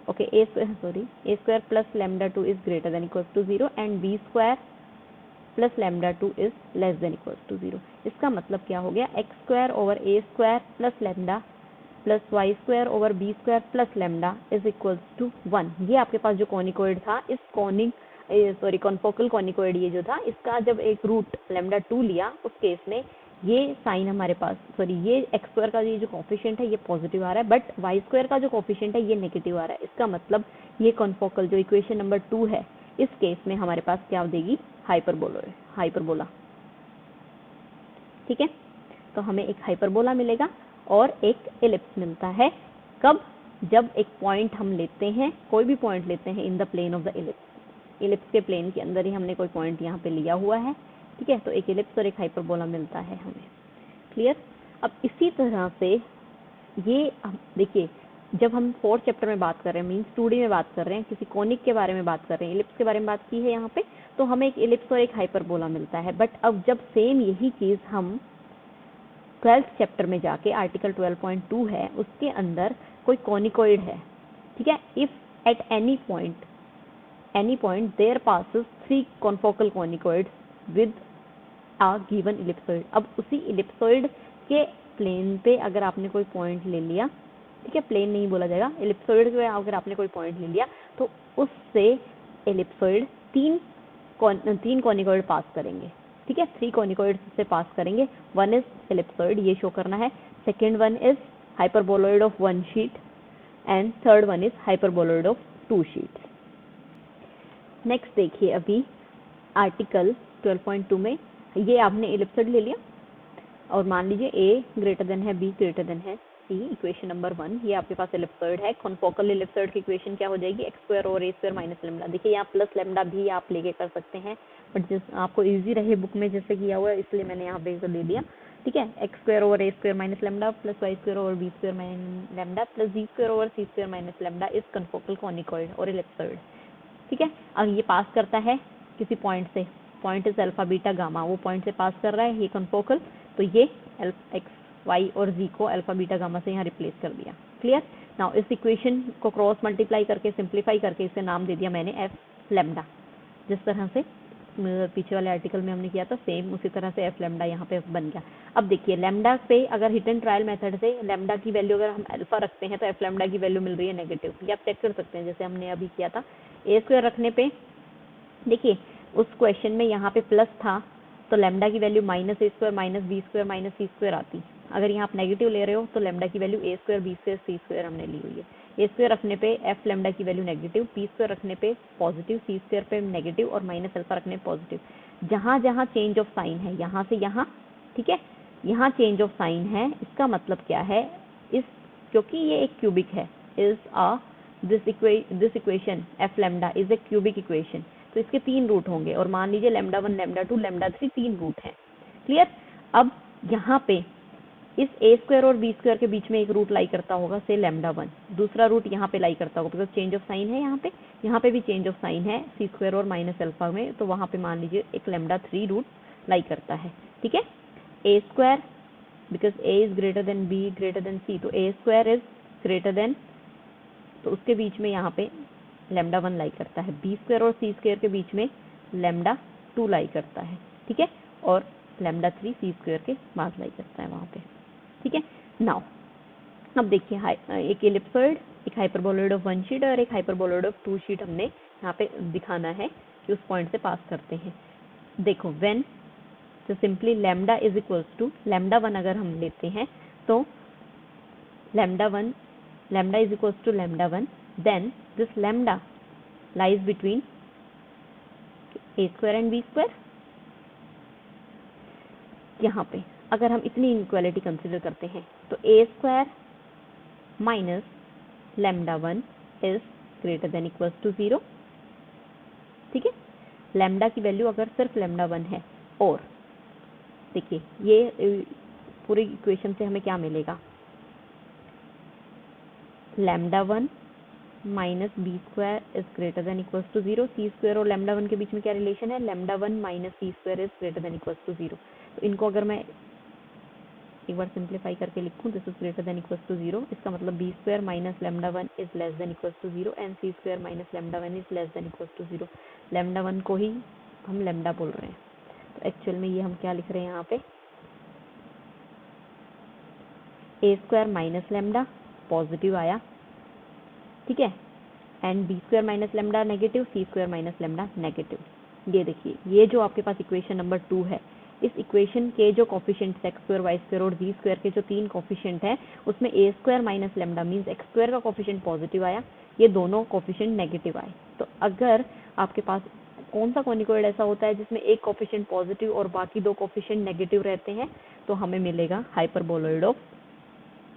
okay, a square plus lambda two is greater than equals to 0 and b square plus lambda two is less than equals to 0। इसका मतलब क्या हो गया? X square over a square plus lambda plus y square over b square plus lambda is equals to 1। ये आपके पास जो conicoid था, इस कॉन्फोकल कॉनिकॉइड ये जो था, इसका जब एक रूट लेमडा 2 लिया उस केस में ये साइन हमारे पास, ये एक्स स्क्वायर का ये जो कोफिशिएंट है ये पॉजिटिव आ रहा है, बट वाई स्क्वायर का जो कोफिशिएंट है ये नेगेटिव आ रहा है। इसका मतलब ये कॉन्फोकल जो इक्वेशन नंबर 2 है, इस केस में हमारे पास क्या देगी? हाइपरबोला। ठीक है, तो हमें एक हाइपरबोला मिलेगा और एक एलिप्स मिलता है। कब? जब एक पॉइंट हम लेते हैं, कोई भी पॉइंट लेते हैं in the plane of the ellipse, ellipse के प्लेन के अंदर ही हमने कोई पॉइंट यहाँ पे लिया हुआ है। ठीक है, तो एक एलिप्स और एक हाइपरबोला मिलता है हमें। क्लियर? अब इसी तरह से ये देखिए, जब हम 4th चैप्टर में बात कर रहे हैं, मीन्स 2D में बात कर रहे हैं, किसी कॉनिक के बारे में बात कर रहे हैं, एलिप्स के बारे में बात की है यहाँ पे, तो हमें एक एलिप्स और एक हाइपरबोला मिलता है। बट अब जब सेम यही चीज़ हम 12th चैप्टर में जाके आर्टिकल 12.2 है उसके अंदर कोई कॉनिकॉइड है, ठीक है, if at any point there passes 3 confocal conicoids with a given ellipsoid. अब उसी इलिप्सॉइड के प्लेन पे अगर आपने कोई पॉइंट ले लिया, ठीक है, प्लेन नहीं बोला जाएगा, इलिप्सॉइड पे अगर आपने कोई पॉइंट ले लिया तो उससे इलिप्सॉइड 3 कॉनिकॉइड पास करेंगे। ठीक है, 3 कॉनिकॉइड से पास करेंगे। वन इज एलिप्सॉइड, ये शो करना है, second one is hyperboloid of 1 sheet and third one is hyperboloid of 2 sheets. Next देखिए, अभी आर्टिकल 12.2 में ये आपने एलिप्सॉइड ले लिया और मान लीजिए ए ग्रेटर देन है बी ग्रेटर देन है सी, इक्वेशन नंबर 1, ये आपके पास एलिप्सॉइड है। कॉन्फोकल एलिप्सॉइड की इक्वेशन क्या हो जाएगी? एक्स स्क्वायर और ए स्क्वायर माइनस लेमडा। देखिए यहाँ प्लस लेमडा भी आप लेके कर सकते हैं, बट जिस आपको इजी रहे बुक में जैसे किया हुआ है इसलिए मैंने यहाँ पे इसे दे दिया। ठीक है, x square over a square minus lambda plus y square over b square minus lambda plus b square over c square minus lambda is confocal conicoid और एलिप्सॉइड। ठीक है, अब ये पास करता है किसी पॉइंट से, point is alpha beta gamma, वो पॉइंट से पास कर रहा है ये कॉन्फोकल, तो ये एक्स वाई और जी को अल्फा बीटा गामा से यहाँ रिप्लेस कर दिया। क्लियर? नाउ इस इक्वेशन को क्रॉस मल्टीप्लाई करके सिंप्लीफाई करके इसे नाम दे दिया मैंने एफ लेमडा। जिस तरह से पीछे वाले आर्टिकल में हमने किया था सेम उसी तरह से एफ लेमडा यहाँ पे बन गया। अब देखिए लेमडा पे अगर हिट एंड ट्रायल मेथड से लेमडा की वैल्यू अगर हम अल्फा रखते हैं तो एफ लेमडा की वैल्यू मिल रही है नेगेटिव, ये आप चेक कर सकते हैं जैसे हमने अभी किया था। ए स्क्वायर रखने पे देखिए उस क्वेश्चन में यहाँ पे प्लस था तो लेमडा की value minus a square minus b square minus c square आती। अगर यहाँ आप नेगेटिव ले रहे हो तो लेमडा की वैल्यू ए स्क्वायर बी स्क्वायर सी स्क्वायर हमने ली हुई है। ए स्क्वायर रखने पे एफ लेमडा की वैल्यू नेगेटिव, बी स्क्वायर रखने पे पॉजिटिव, सी स्क्वायर पे नेगेटिव और माइनस अल्फा रखने पे पॉजिटिव। जहां जहां चेंज ऑफ साइन है, यहाँ से यहाँ, ठीक है, यहाँ चेंज ऑफ साइन है, इसका मतलब क्या है, इस क्योंकि ये एक क्यूबिक है, is a this equation F lambda is a cubic equation, तो इसके 3 रूट होंगे और मान लीजिए लेमडा 1, लेमडा 2, लेमडा 3 3 रूट हैं। क्लियर। अब यहाँ पे इस ए स्क्वायर और बी स्क्वायर के बीच में एक रूट लाई करता होगा से लेमडा 1, दूसरा रूट यहाँ पे लाई करता होगा बिकॉज चेंज ऑफ साइन है, यहाँ पे भी चेंज ऑफ साइन है सी स्क्वायर और माइनस अल्फा में, तो वहाँ पे मान लीजिए एक लेमडा 3 रूट लाई करता है। ठीक है, a square because a is greater than b greater than c, तो a square is greater than, तो उसके बीच में यहाँ पे लेमडा 1 लाई करता है, बी स्क्वायर और सी स्क्वायर के बीच में लेमडा 2 लाई करता है। ठीक है, और लेमडा 3 सी स्क्वायर के बाद लाई करता है वहाँ पे। ठीक है, नाउ अब देखिए एक एलिप्सॉइड, एक हाइपरबोलॉइड ऑफ 1 शीट और एक हाइपरबोलॉइड ऑफ 2 शीट हमने यहाँ पे दिखाना है कि उस पॉइंट से पास करते हैं। देखो व्हेन, तो simply lambda is equals to lambda 1 अगर हम लेते हैं तो lambda is equals to lambda 1, then this lambda lies between a square and b square. यहाँ पे अगर हम इतनी इनइक्वालिटी कंसिडर करते हैं तो a square minus lambda 1 is greater than equals to 0। ठीक है, लैम्डा की वैल्यू अगर सिर्फ लैम्डा 1 है, और देखिए ये पूरी इक्वेशन से हमें क्या मिलेगा, lambda 1 minus b square is greater than equals to 0। C square और लैम्डा 1 के बीच में क्या रिलेशन है, lambda 1 minus c square is greater than equals to 0। तो इनको अगर मैं एक बार सिंप्लीफाई करके लिखूं, this is greater than equals to 0, इसका मतलब b square minus lambda 1 is less than equals to 0 and c square minus lambda 1 is less than equals to 0। Lambda 1 को ही हम लैम्डा बोल रहे हैं, तो एक्चुअल में ये हम क्या लिख रहे हैं यहाँ पे, a square minus lambda positive आया, ठीक है, and b square minus lambda negative, c square minus lambda negative. ये देखिए, ये जो आपके पास इक्वेशन नंबर 2 है, इस इक्वेशन के जो coefficients x square y square और जी स्क्वायर के जो 3 कोफिशिएंट हैं, उसमें a square minus lambda means x square का कोफिशिएंट पॉजिटिव आया, ये दोनों कोफिशिएंट नेगेटिव आए। तो अगर आपके पास कौन सा कोनिकॉइड ऐसा होता है जिसमें एक कोफिशिएंट पॉजिटिव और बाकी 2 कोफिशिएंट नेगेटिव रहते हैं, तो हमें मिलेगा hyperboloid of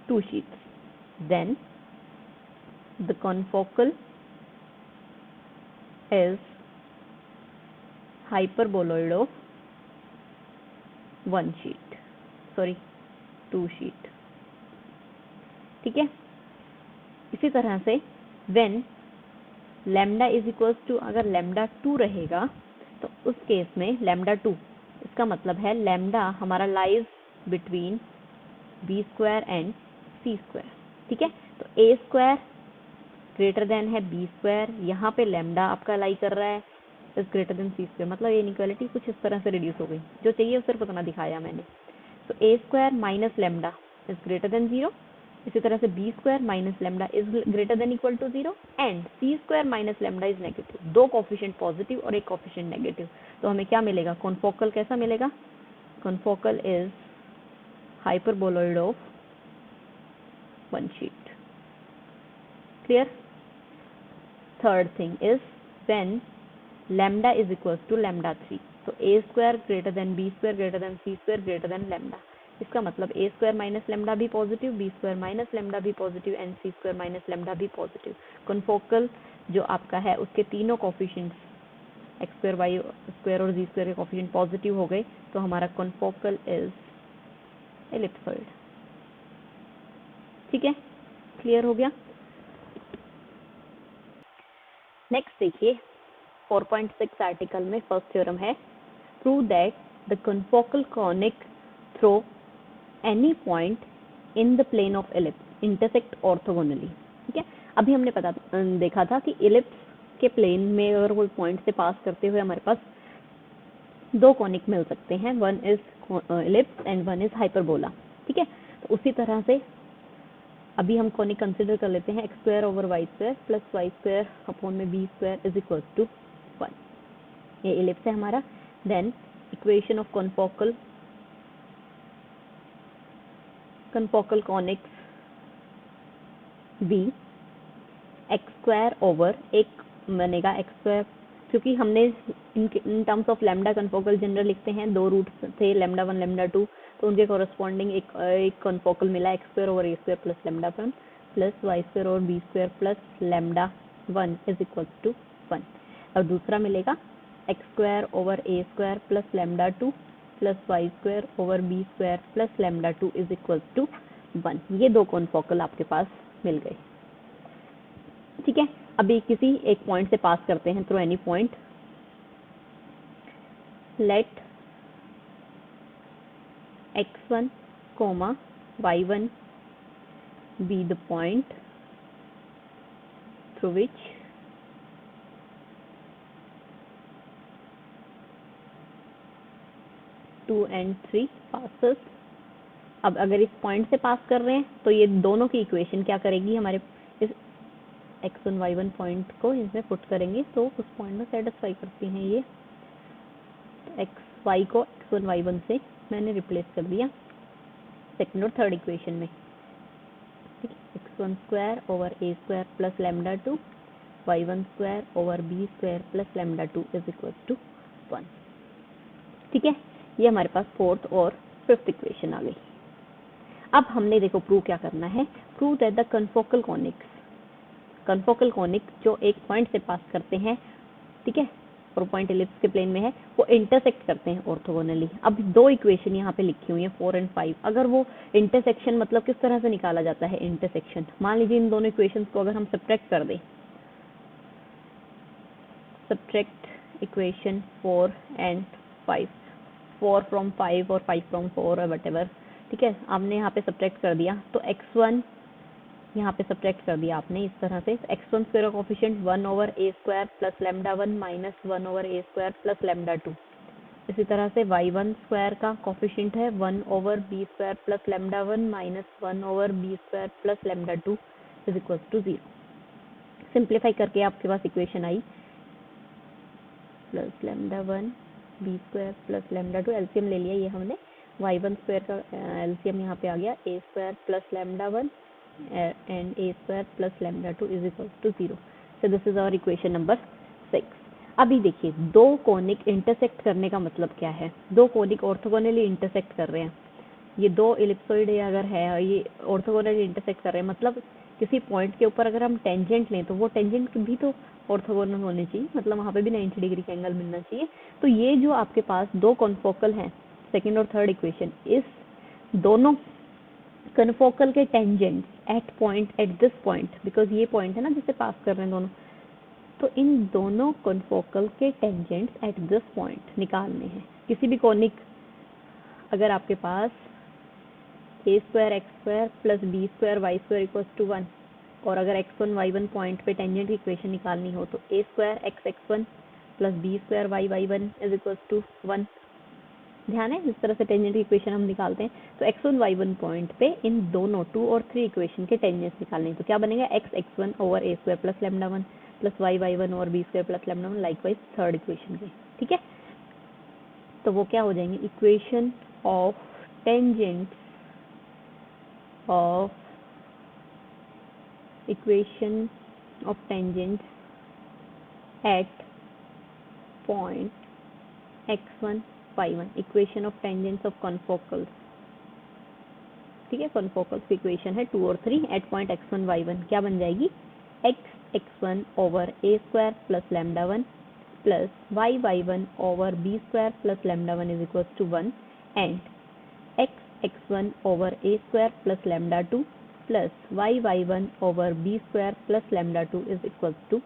2 sheets. Then the confocal is hyperboloid of 1 sheet, sorry 2 sheet। ठीक है, इसी तरह से when lambda is equals to, अगर लैम्डा 2 रहेगा तो उस केस में लैम्डा 2, इसका मतलब है लैम्डा हमारा lies between b square and c square. ठीक है, तो ए स्क्वायर ग्रेटर देन है बी स्क्वायर, यहाँ पे लैम्डा आपका लाई कर रहा है is greater than c square, मतलब ये इनइक्वालिटी कुछ इस तरह से रिड्यूस हो गई, जो चाहिए सिर्फ उतना दिखाया मैंने। तो a square minus lambda is greater than 0, इसी तरह से b square minus lambda is greater than equal to 0 and c square minus lambda is negative. 2 coefficient positive और एक कोफिशिएंट नेगेटिव, तो हमें क्या मिलेगा, कॉन्फोकल कैसा मिलेगा, confocal is hyperboloid of 1 sheet. Clear. Third thing is when lambda is equals to lambda 3, तो a square greater than b square greater than c square greater than lambda, इसका मतलब a square minus lambda भी positive, b square minus lambda भी positive and c square minus lambda भी positive. Confocal जो आपका है उसके तीनों coefficients x square y square और जी स्क्वायर के कोफिशिएंट पॉजिटिव हो गए, तो हमारा कॉन्फोकल इज एलिप्सॉइड। ठीक है, क्लियर हो गया। नेक्स्ट देखिए 4.6 आर्टिकल में फर्स्ट थ्योरम है, prove that the confocal conic through any point in the plane of ellipse intersect orthogonally. ठीक है, अभी हमने देखा था कि इलिप्स के प्लेन में अगर कोई पॉइंट से पास करते हुए हमारे पास 2 कॉनिक मिल सकते हैं, one is ellipse and one is hyperbola. ठीक है, तो उसी तरह से अभी हम कॉनिक कंसिडर कर लेते हैं x square over y square plus y square upon में b square is equal to 1। ये इलिप्स है हमारा। Then equation of confocal conics V x square over एक बनेगा एक्स स्क्वायर, क्योंकि हमने in terms of lambda confocal general लिखते हैं, दो रूट्स थे लैम्डा 1 लैम्डा 2, तो उनके कॉरस्पॉन्डिंग एक कन्फोकल मिला x square over a square plus lambda 1 plus y square over b square plus lambda 1 is equal to 1। और दूसरा मिलेगा x square over a square plus lambda 2 plus y square over b square plus lambda 2 is equal to 1। ये दो confocal आपके पास मिल गए। ठीक है, अभी किसी एक पॉइंट से पास करते हैं through any point. Let x1, y1 be the point through which two and 3 passes। अब अगर इस पॉइंट से पास कर रहे हैं तो ये दोनों की इक्वेशन क्या करेगी, हमारे इस x1 y1 पॉइंट को इसमें पुट करेंगे तो उस पॉइंट में सेटिस्फाई करती हैं ये। तो x y को x1 y1 से मैंने रिप्लेस कर दिया सेकंड और थर्ड इक्वेशन में। ठीक है, x1 square over a square plus lambda 2 y1 square over b square plus lambda 2 is equal to 1। ठीक है, ये हमारे पास फोर्थ और फिफ्थ इक्वेशन आ गई। अब हमने देखो प्रूव क्या करना है, prove that the confocal conic जो एक पॉइंट से पास करते हैं, ठीक है, और पॉइंट एलिप्स के प्लेन में है, वो इंटरसेक्ट करते हैं ऑर्थोगोनली। अब दो इक्वेशन यहाँ पे लिखी हुई है 4 और 5। अगर वो इंटरसेक्शन मतलब किस तरह से निकाला जाता है इंटरसेक्शन, मान लीजिए इन दोनों इक्वेशंस को अगर हम सब्ट्रैक्ट कर दें, सब्ट्रैक्ट इक्वेशन 4 एंड 5, 4 फ्रॉम 5 और 5 फ्रॉम 4 और वटेवर। ठीक है, आपने यहाँ पे सब्ट्रैक्ट कर दिया तो x1 यहाँ पे सब्ट्रैक्ट कर दिया आपने इस तरह से, x1 स्क्वायर का coefficient 1 over a square plus lambda 1 minus 1 over a square plus lambda 2। इसी तरह से y1 स्क्वायर का कोफिशिएंट है 1 over b square plus lambda 1 minus 1 over b square plus lambda 2 is equal to 0। Simplify करके आपके पास equation आई plus lambda 1 b square plus lambda 2, LCM ले लिया ये हमने, y1 स्क्वायर का एलसीएम यहाँ पे आ गया a square plus lambda 1 and a square plus lambda 2 is equal to 0। So this is our equation number 6। अभी देखिए दो कोनिक इंटरसेक्ट करने का मतलब क्या है, दो कोनिक ऑर्थोगोनली इंटरसेक्ट कर रहे हैं, ये दो इलिप्सॉइड अगर है ये ऑर्थोगोनली इंटरसेक्ट कर रहे हैं, मतलब किसी पॉइंट के ऊपर अगर हम टेंजेंट लें तो वो टेंजेंट भी तो ऑर्थोगोनल होनी चाहिए, मतलब वहाँ पे भी 90 डिग्री का एंगल मिलना चाहिए। तो ये जो आपके पास दो कॉन्फोकल हैं, सेकेंड और थर्ड इक्वेशन, इस दोनों कन्फोकल के tangent at this point, because ये पॉइंट है ना जिसे पास कर रहे हैं दोनों, तो इन दोनों कन्फोकल के टेंजेंट्स एट दिस पॉइंट निकालने हैं। किसी भी कॉनिक अगर आपके पास a square x square plus b square y square equals to 1, और अगर x1 y1 पॉइंट पे टेंजेंट की इक्वेशन निकालनी हो तो a square x x1 plus b square y y1 is equals to 1। ध्यान है जिस तरह से टेंजेंट की इक्वेशन हम निकालते हैं, तो x1 y1 पॉइंट पे इन दोनों 2 और 3 इक्वेशन के टेंजेंट्स निकालने, तो क्या बनेगा x x1 over a square plus lambda 1 plus y y1 over b square plus lambda 1, likewise third equation के। ठीक है, तो वो क्या हो जाएंगे, equation of tangents at point x1 y1, equation of tangents of confocals. ठीक है, कॉन्फोकल्स की इक्वेशन है 2 और 3 एट पॉइंट x1 y1, क्या बन जाएगी, x x1 over a square plus lambda 1 plus y y1 over b square plus lambda 1 is equal to 1 and x x1 over a square plus lambda 2 plus y y1 over b square plus lambda 2 is equal to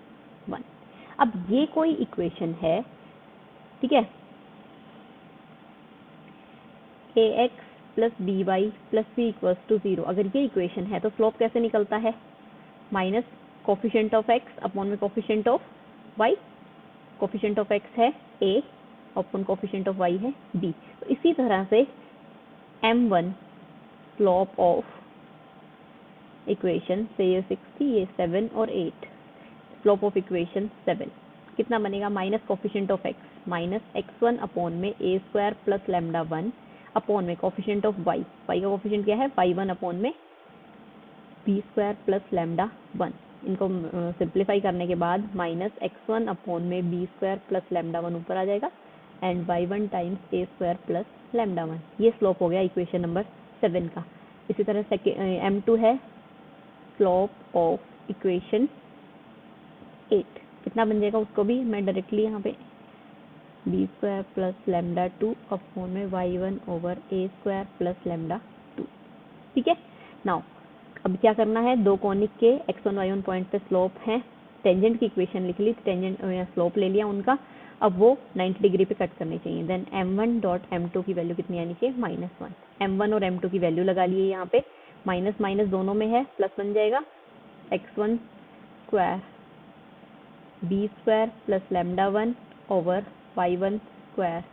1। अब ये कोई equation है, ठीक है, ax plus b y plus c equals to 0, अगर ये equation है तो स्लोप कैसे निकलता है, minus coefficient of x upon में coefficient of y, coefficient of x है a upon coefficient of y है b। तो इसी तरह से m1 स्लोप ऑफ इक्वेशन से ये 60, ये 7 और 8, स्लोप ऑफ इक्वेशन 7 कितना बनेगा, minus coefficient of x minus x1 upon में a square plus lambda 1 upon में कोफिशिएंट ऑफ y का कोफिशिएंट क्या है y1 अपॉन में b स्क्वायर प्लस लैम्डा 1 इनको सिंप्लीफाई करने के बाद माइनस x1 अपॉन में b² प्लस लैम्डा 1 ऊपर आ जाएगा and y1 times a² plus lambda 1। ये स्लोप हो गया इक्वेशन नंबर 7 का। इसी तरह m2 है स्लोप ऑफ इक्वेशन 8। कितना बन जाएगा उसको भी मैं डायरेक्टली यहाँ पे b² प्लस लैम्डा 2 अपॉन में y1 over a² plus lambda 2। ठीक है, नाउ अब क्या करना है, दो कॉनिक के x1 y1 पॉइंट पे स्लोप है, टेंजेंट की इक्वेशन लिख ली, टेंजेंट स्लोप ले लिया उनका, अब वो 90 डिग्री पे कट करनी चाहिए। देन m1 डॉट m2 की वैल्यू कितनी आनी चाहिए, -1। m1 और m2 की वैल्यू लगा लिए यहाँ पे, माइनस माइनस दोनों में है, प्लस बन जाएगा x1 square b² plus lambda 1 over y1 square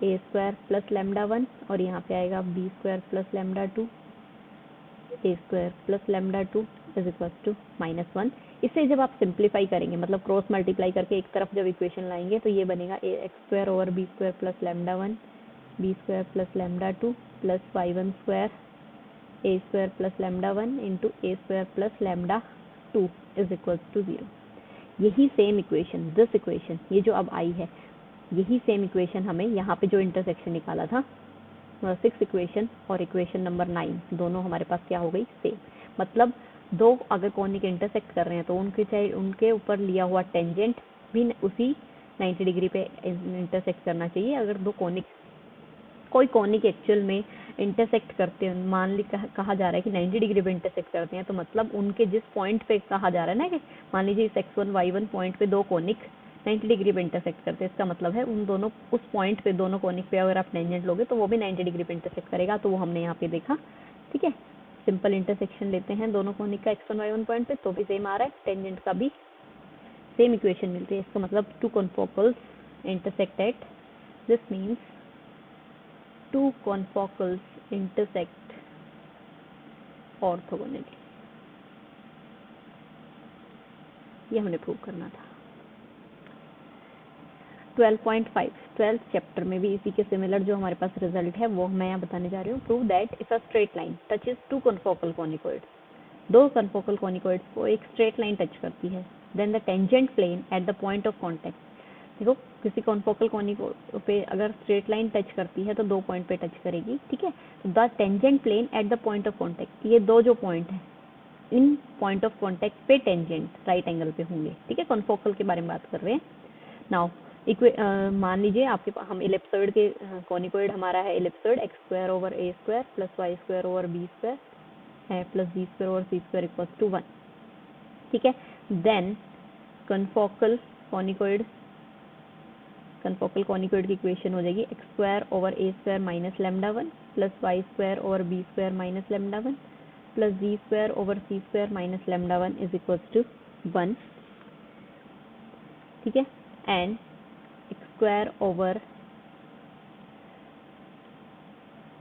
a² plus lambda 1 और यहाँ पे आएगा b² plus lambda 2 a² plus lambda 2 is equal to -1। इससे जब आप सिंप्लीफाई करेंगे, मतलब क्रॉस मल्टीप्लाई करके एक तरफ जब इक्वेशन लाएंगे तो ये बनेगा x² over b² plus lambda 1 b² plus lambda 2 plus y1 square a² plus lambda 1 into a² plus lambda 2 is equal to 0। यही सेम इक्वेशन, दिस इक्वेशन, ये जो अब आई है, यही सेम इक्वेशन हमें यहाँ पे जो इंटरसेक्शन निकाला था 6 इक्वेशन और इक्वेशन नंबर 9 दोनों हमारे पास क्या हो गई, सेम। मतलब दो अगर कॉनिक इंटरसेक्ट कर रहे हैं तो उनके ऊपर लिया हुआ टेंजेंट भी उसी 90 डिग्री पे इंटरसेक्ट करना चाहिए। अगर दो कोई कॉनिक एक्चुअल में इंटरसेक्ट करते हैं, मान ली कहा जा रहा है कि 90 डिग्री पे इंटरसेक्ट करते हैं, तो मतलब उनके जिस पॉइंट पे कहा जा रहा है ना कि मान लीजिए इस x1 y1 पॉइंट पे दो कॉनिक 90 डिग्री पे इंटरसेक्ट करते हैं, इसका मतलब है उन दोनों उस पॉइंट पे दोनों कॉनिक पे अगर आप टेंजेंट लोगे तो वो भी 90 डिग्री पे इंटरसेक्ट करेगा। तो वो हमने यहाँ पे देखा। ठीक है, सिंपल इंटरसेक्शन लेते हैं दोनों कॉनिक का x1 y1 पॉइंट पे, तो भी सेम आ रहा है, टेंजेंट का भी सेम इक्वेशन मिलती है। इसका मतलब two confocals intersect at, this means two confocal intersect orthogonally। ये हमने प्रूव करना था। 12.5 12th चैप्टर में भी इसी के सिमिलर जो हमारे पास रिजल्ट है वो मैं यहाँ बताने जा रही हूँ। Prove that if a straight line touches two confocal conicoids, दो कॉन्फोकल कॉनिकॉइड्स को एक स्ट्रेट लाइन टच करती है, then the tangent plane at the point of contact. देखो किसी कॉन्फोकल कॉनिक पे अगर स्ट्रेट लाइन टच करती है तो दो पॉइंट पे टच करेगी। ठीक है, तो the tangent plane at the point of contact, ये दो जो पॉइंट है इन पॉइंट ऑफ कॉन्टेक्ट पे टेंजेंट राइट एंगल पे होंगे। ठीक है, कॉन्फोकल के बारे में बात कर रहे हैं। नाउ मान लीजिए आपके पास हम इलिप्सॉइड के कॉनिकॉइड हमारा है ellipsoid x² over a² plus y² over b² है plus b² over c² equals to 1। ठीक है, देन कॉन्फोकल कॉनिकॉइड की इक्वेशन हो जाएगी x² over a² minus lambda 1 plus y² over b² minus lambda 1 plus g² over c² minus lambda 1 is equals to 1। ठीक है, and x² over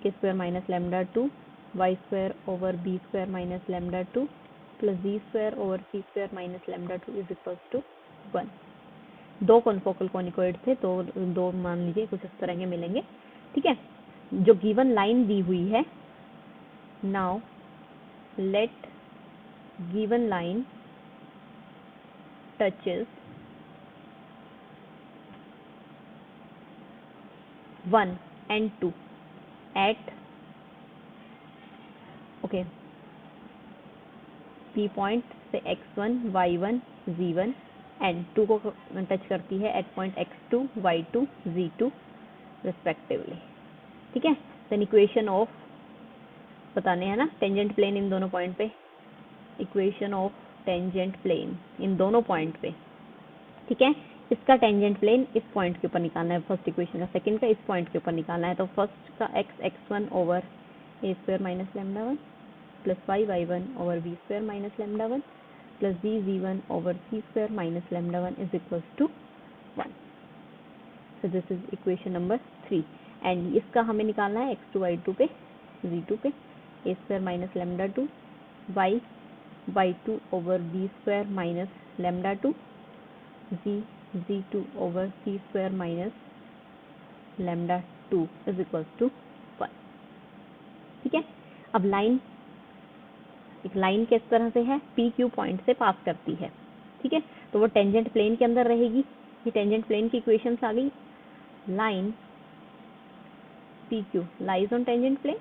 a² minus lambda 2 y² over b² minus lambda 2 plus g² over c² minus lambda 2 is equals to 1। दो confocal conicoid थे तो दो मान लीजिए कुछ इस तरह के मिलेंगे। ठीक है, जो गिवन लाइन दी हुई है, now let given line touches 1 and 2 at okay P point से x1 y1 z1 एंड 2 को टच करती है eight point x2 y2 z2 respectively. ठीक है, देन इक्वेशन ऑफ बताने हैं ना टेंजेंट प्लेन इन दोनों पॉइंट पे, इक्वेशन ऑफ टेंजेंट प्लेन इन दोनों पॉइंट पे। ठीक है, इसका टेंजेंट प्लेन इस पॉइंट के ऊपर निकालना है, फर्स्ट इक्वेशन का, सेकंड का इस पॉइंट के ऊपर निकालना है। तो फर्स्ट का x1 over a² minus lambda 1 plus y1 over b² minus lambda 1 plus z1 over c² minus lambda 1 is equals to 1। So this is equation number 3 and इसका हमें निकालना है x2 y2 पे z2 पे a² minus lambda 2 y2 over b² minus lambda 2 z2 over c² minus lambda 2 is equals to 1। ठीक है, अब line एक लाइन किस तरह से है, पी क्यू पॉइंट से पास करती है, ठीक है, तो वो टेंजेंट प्लेन के अंदर रहेगी। ये टेंजेंट प्लेन की इक्वेशंस आ गई। Line p q lies on tangent plane,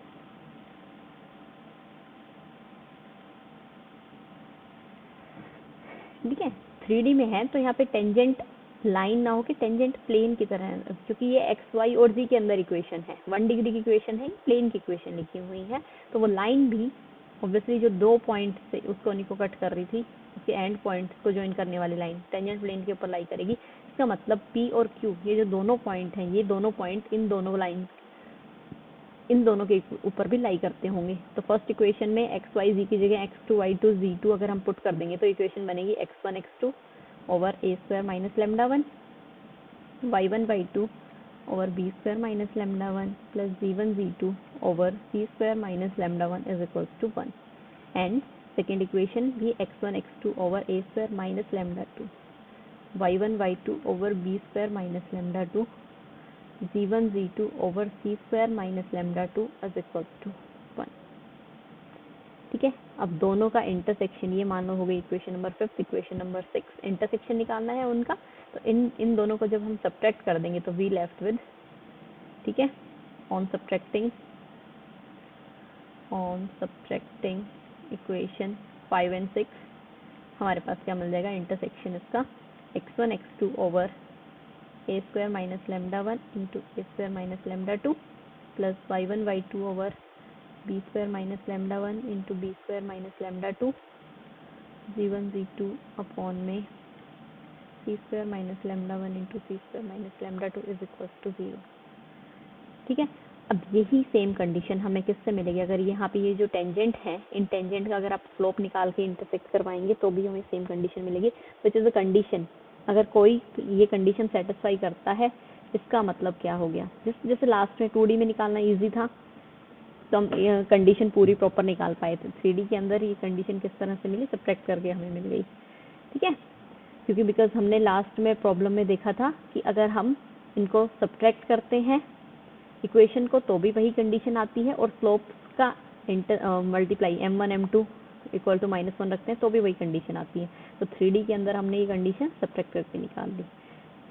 ठीक है। 3D में है तो यहाँ पे टेंजेंट लाइन ना हो कि टेंजेंट प्लेन की तरह है, क्योंकि ये एक्स वाई और जी के अंदर इक्वेशन है, 1 डिग्री की इक्वेशन है, प्लेन की इक्वेशन लिखी हुई है, तो वो लाइन भी ऑब्वियसली जो 2 पॉइंट से उस कोनी को कट कर रही थी, उसके एंड पॉइंट को ज्वाइन करने वाली लाइन टेंजेंट प्लेन के ऊपर लाई करेगी। इसका मतलब पी और क्यू ये जो दोनों पॉइंट हैं, ये दोनों पॉइंट इन दोनों लाइन इन दोनों के ऊपर भी लाई करते होंगे। तो फर्स्ट इक्वेशन में एक्स वाई जी की जगह x2 y2 z2 अगर हम पुट कर देंगे तो इक्वेशन बनेगी x1 x2 over a square minus lambda 1, y1 y2 over b square minus lambda 1 plus g1 z2 over c square minus lambda 1 is equals to 1। And second equation भी x1 x2 over a square minus lambda 2, y1 y2 over b square minus lambda 2, g1 g2 over c square minus lambda 2 is equal to 1, ठीक है। अब दोनों का intersection, ये मान लो हो गई equation number 5, equation number 6, intersection निकालना है उनका, तो इन दोनों को जब हम सब्ट्रैक्ट कर देंगे तो वी लेफ्ट विद, ठीक है, ऑन सब्ट्रैक्टिंग इक्वेशन 5 एंड 6 हमारे पास क्या मिल जाएगा, इंटरसेक्शन इसका x1 x2 over a square minus lambda 1 into a square minus lambda 2 plus y1 y2 over b square minus lambda 1 into b square minus lambda 2, g1 g2 upon में c square minus lambda 1 into c square minus lambda 2 is equal to 0, ठीक है। अब यही same condition हमें किससे मिलेगी, अगर यहाँ पे ये जो टेंजेंट है, इन टेंजेंट का अगर आप स्लोप निकाल के इंटरसेक्ट करवाएंगे तो भी हमें सेम कंडीशन मिलेगी, विच इज अ कंडीशन। अगर कोई ये कंडीशन सेटिस्फाई करता है, इसका मतलब क्या हो गया, जैसे लास्ट में 2D में निकालना इजी था तो हम कंडीशन पूरी प्रॉपर निकाल पाए थे, 3D के अंदर ये कंडीशन किस तरह से मिली, सब्ट्रैक्ट करके हमें मिल गई, ठीक है, क्योंकि बिकॉज हमने लास्ट में प्रॉब्लम में देखा था कि अगर हम इनको सब्ट्रैक्ट करते हैं इक्वेशन को तो भी वही कंडीशन आती है, और स्लोप का multiply m1 m2 equal to -1 रखते हैं तो भी वही कंडीशन आती है। तो 3D के अंदर हमने ये कंडीशन सब्ट्रैक्ट करके निकाल दी,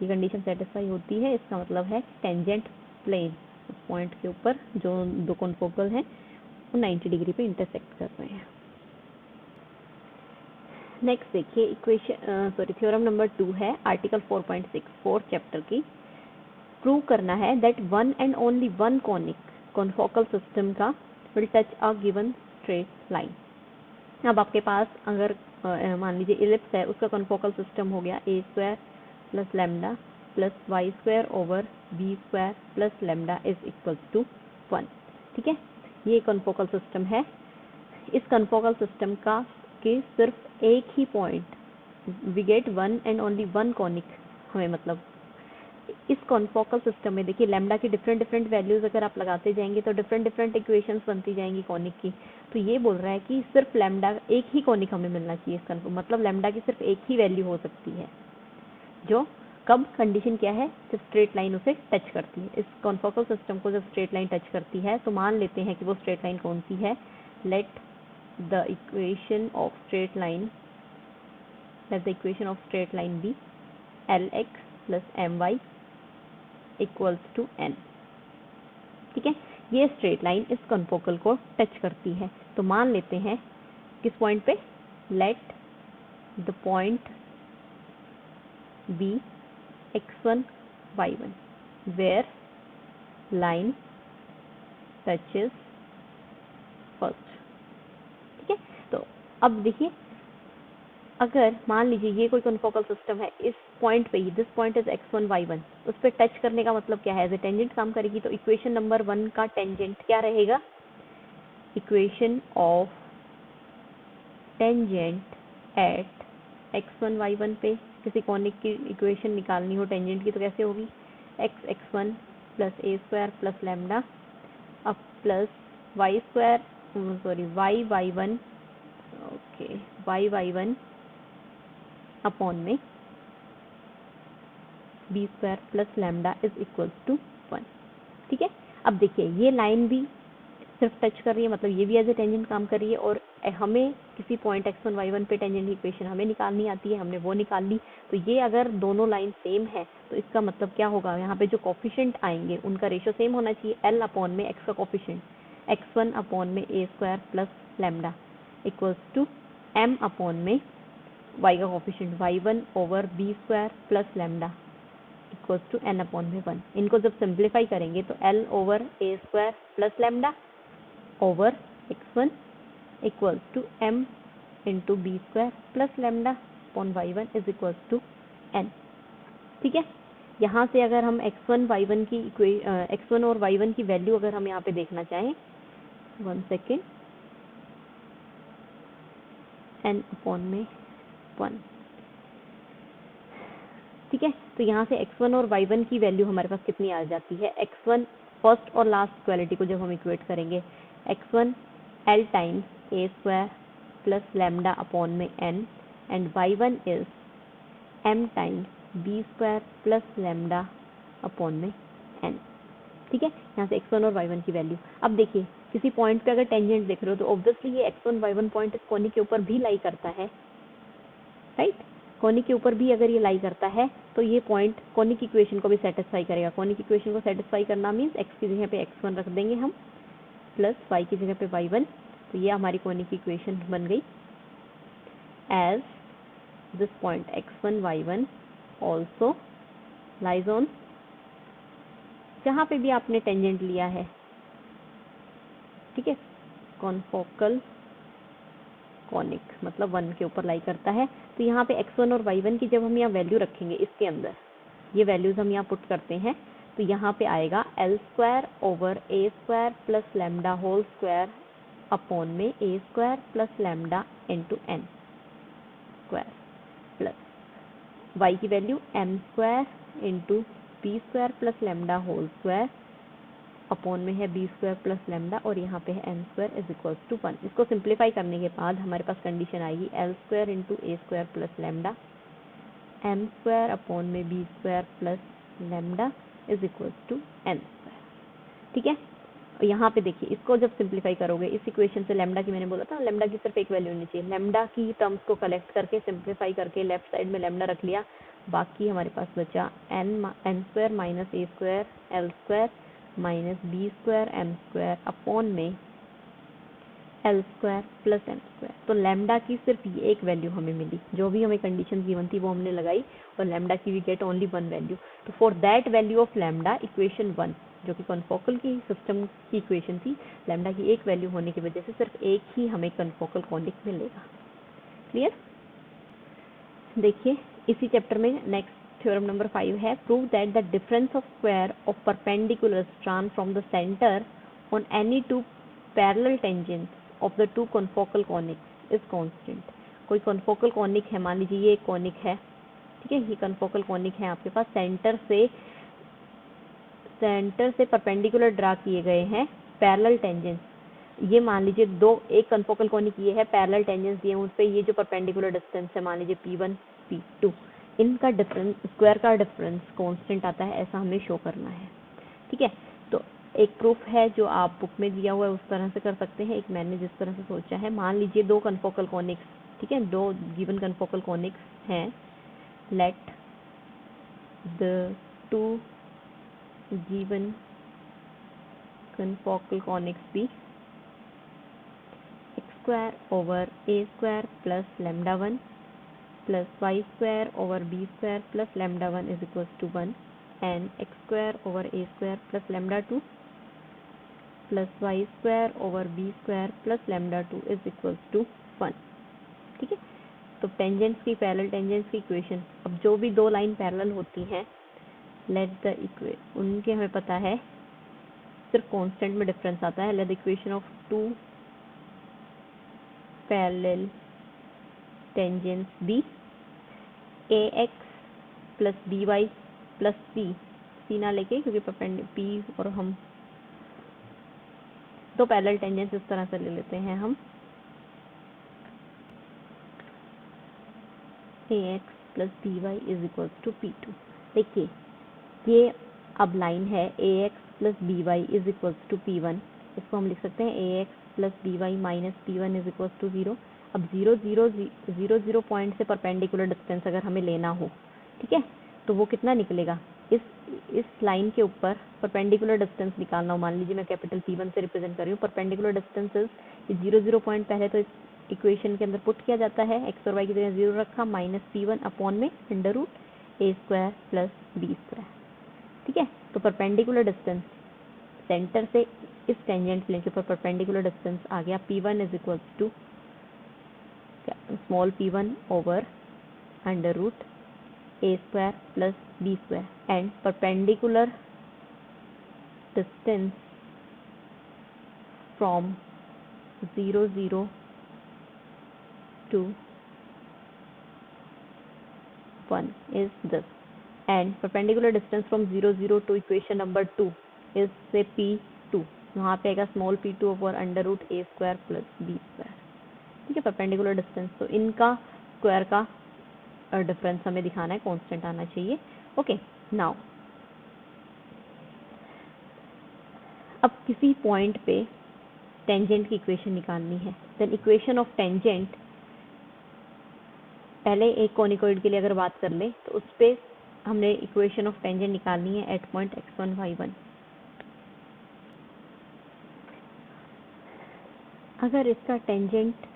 ये कंडीशन सेटिस्फाई होती है, इसका मतलब है टेंजेंट प्लेन उस पॉइंट के ऊपर जो दो कॉन्फोकल हैं वो 90 डिग्री पे इंटरसेक्ट कर रहे हैं। नेक्स्ट देखिए इक्वेशन थ्योरम नंबर 2 है आर्टिकल 4.6 4th चैप्टर की। प्रूव करना है that one and only one conic confocal system का will touch a given straight line. अब आपके पास अगर मान लीजिए इलिप्स है, उसका कॉन्फोकल सिस्टम हो गया a square plus lambda plus y square over b square plus lambda is equal to 1, ठीक है। ये कॉन्फोकल सिस्टम है। इस कॉन्फोकल सिस्टम का कि सिर्फ एक ही point, we get one and only one conic, हमें मतलब इस कॉन्फोकल सिस्टम में देखिए लैम्डा की डिफरेंट वैल्यूज अगर आप लगाते जाएंगे तो डिफरेंट इक्वेशंस बनती जाएंगी कॉनिक की। तो ये बोल रहा है कि सिर्फ लैम्डा एक ही कॉनिक हमें मिलना चाहिए, इसका मतलब लैम्डा की सिर्फ एक ही वैल्यू हो सकती है, जो कब कंडीशन क्या है, जब स्ट्रेट लाइन उसे टच करती है। इस कॉन्फोकल सिस्टम को जब स्ट्रेट लाइन टच करती है तो मान लेते हैं कि वो स्ट्रेट लाइन कौन सी है, let the equation of straight line be Lx plus my equals to n, ठीक है। ये स्ट्रेट लाइन इस कॉन्फोकल को टच करती है, तो मान लेते हैं किस पॉइंट पे, let the point be x1 y1 where line touches first, ठीक है। तो अब देखिए अगर मान लीजिए ये कोई कॉन्फोकल सिस्टम है, इस पॉइंट पे ही, this point is x1 y1, उस पर टच करने का मतलब क्या है, एज ए टेंजेंट काम करेगी। तो इक्वेशन नंबर 1 का टेंजेंट क्या रहेगा, equation of tangent at x1 y1 पे किसी कॉनिक की इक्वेशन निकालनी हो टेंजेंट की तो कैसे होगी, x1 plus a square plus lambda अब plus y square y1 okay y1 upon में b square plus lambda is equal to 1, ठीक है। अब देखिए ये लाइन भी सिर्फ टच कर रही है, मतलब ये भी एज ए टेंजेंट काम कर रही है, और हमें किसी पॉइंट x1 y1 पे टेंजेंट की इक्वेशन हमें निकालनी आती है, हमने वो निकाल ली। तो ये अगर दोनों लाइन सेम है तो इसका मतलब क्या होगा, यहाँ पे जो कोफिशिएंट आएंगे उनका रेशियो सेम होना चाहिए। l अपॉन में x का कोफिशिएंट x1 अपॉन में a square plus lambda equals to m upon में y का coefficient y1 over b square plus lambda equals to n upon में 1। इनको जब सिंप्लीफाई करेंगे तो l over a square plus lambda over x1 equals to m into b square plus lambda upon y1 is equals to n। ठीक है, यहाँ से अगर हम x1 और y1 की वैल्यू अगर हम यहाँ पे देखना चाहें, 1 सेकेंड, n अपॉन में 1। ठीक है, तो यहाँ से x1 और y1 की वैल्यू हमारे पास कितनी आ जाती है, x1 फर्स्ट और लास्ट इक्वालिटी को जब हम इक्वेट करेंगे, x1 l times a square plus lambda upon में n and y1 is m times b square plus lambda upon में n। ठीक है, यहाँ से x1 और y1 की वैल्यू। अब देखिए किसी पॉइंट पे अगर टेंजेंट देख रहे हो तो ऑब्वियसली ये x1 y1 पॉइंट इस कोनिक के ऊपर भी लाई करता है, राइट। कोनिक के ऊपर भी अगर ये लाई करता है तो ये पॉइंट कोनिक इक्वेशन को भी सेटिस्फाई करेगा। कोनिक इक्वेशन को सेटिस्फाई करना मीन्स x की जगह पे x1 रख देंगे हम प्लस y की जगह पे y1, तो ये हमारी कोनिक इक्वेशन बन गई। As this point x1 y1 also lies on, जहाँ पे भी आपने टेंजेंट लिया है, ठीक है, कॉन्फोकल कॉनिक मतलब 1 के ऊपर लाई करता है। तो यहाँ पे x1 और y1 की जब हम यहाँ वैल्यू रखेंगे, इसके अंदर ये वैल्यूज हम यहाँ पुट करते हैं, तो यहाँ पे आएगा l square over a square plus lambda whole square upon में a square plus lambda into n square plus y की value m square into b square plus lambda whole square upon में है b स्क्वायर प्लस लैम्डा और यहाँ पे है n square is equals to 1। इसको simplify करने के बाद हमारे पास कंडीशन आएगी l square into a square plus lambda m square upon में b square plus lambda is equals to n square. ठीक है, और यहाँ पे देखिए इसको जब सिंप्लीफाई करोगे इस इक्वेशन से, लैम्डा की मैंने बोला था लैम्डा की सिर्फ एक वैल्यू होनी चाहिए, लैम्डा की टर्म्स को कलेक्ट करके सिंप्लीफाई करके लेफ्ट साइड में लैम्डा रख लिया, बाकी हमारे पास बचा n square minus a square l square minus b square m square upon में l square plus m square. तो लैम्डा की सिर्फ ये एक वैल्यू हमें मिली, जो भी हमें कंडीशन गिवन थी वो हमने लगाई और लैम्डा की वी गेट ओनली 1 वैल्यू। तो for that value of lambda equation 1 जो कि कॉन्फोकल की सिस्टम की इक्वेशन थी, लैम्डा की एक वैल्यू होने की वजह से सिर्फ एक ही हमें कॉन्फोकल कॉनिक मिलेगा। क्लियर? देखिए इसी चैप्टर में नेक्स्ट थ्योरम नंबर 5 है, prove that the difference of square of perpendicular strand from the centre on any two parallel tangents of the two confocal conics is constant. कोई confocal conic है, मान लीजिए ये एक कॉनिक है, ठीक है, ये कॉन्फोकल कॉनिक है आपके पास, सेंटर से परपेंडिकुलर ड्रा किए गए हैं पैरेलल टेंजेंट्स। ये मान लीजिए एक कॉन्फोकल कॉनिक ये है, पैरेलल टेंजेंट्स दिए हैं उस पे, ये जो परपेंडिकुलर डिस्टेंस है मान लीजिए P1 P2, इनका डिफरेंस, स्क्वायर का डिफरेंस कांस्टेंट आता है, ऐसा हमें शो करना है। ठीक है, तो एक प्रूफ है जो आप बुक में दिया हुआ है उस तरह से कर सकते हैं, एक मैंने जिस तरह से सोचा है, मान लीजिए दो कॉन्फोकल कॉनिक्स, ठीक है, दो गिवन कॉन्फोकल कॉनिक्स हैं, let the two given confocal conics be x square over a square plus lambda 1 plus y square over b square plus lambda 1 is equals to 1 and x square over a square plus lambda 2 plus y square over b square plus lambda 2 is equals to 1। ठीक है, तो tangents की, parallel tangents की equation, अब जो भी दो line parallel होती हैं, लेट द उनके हमें पता है सिर्फ कांस्टेंट में डिफरेंस आता है, let the equation of two parallel tangents be ax plus by plus c ना लेके, क्योंकि p और हम दो पैरेलल टेंजेंट्स इस तरह से ले लेते हैं हम, ax plus by is equals to p2। देखिए ये अब लाइन है ax plus by is equals to p1, इसको हम लिख सकते हैं ax plus d y minus p one is equal to 0। अब 0 0 0 0 पॉइंट से परपेंडिकुलर डिस्टेंस अगर हमें लेना हो, ठीक है, तो वो कितना निकलेगा, इस लाइन के ऊपर परपेंडिकुलर डिस्टेंस निकालना हो, मान लीजिए मैं कैपिटल P1 से रिप्रेजेंट कर रही हूँ, परपेंडिकुलर डिस्टेंस इज 0 0 पॉइंट पहले तो इस इक्वेशन के अंदर पुट किया जाता है, एक्स और वाई की जगह 0 रखा, माइनस P1 अपॉन में under root a square plus b square, ठीक है। तो परपेंडिकुलर डिस्टेंस सेंटर से इस टेंजेंट प्लेन के ऊपर परपेंडिकुलर डिस्टेंस आ गया P1 is equal to small p1 over under root a square plus b square, and perpendicular distance from 0 0 to 1 is this, and perpendicular distance from 0 0 to equation number 2 is say p2, वहाँ पे आएगा small p2 over under root a square plus b square, ठीक है। Perpendicular distance, तो इनका square का difference हमें दिखाना है, कांस्टेंट आना चाहिए। ओके, नाउ अब किसी पॉइंट पे टेंजेंट की इक्वेशन निकालनी है, देन इक्वेशन ऑफ टेंजेंट, पहले एक कोनिकॉइड के लिए अगर बात कर ले तो उस पे हमने इक्वेशन ऑफ टेंजेंट निकालनी है एट पॉइंट x1 y1। अगर इसका टेंजेंट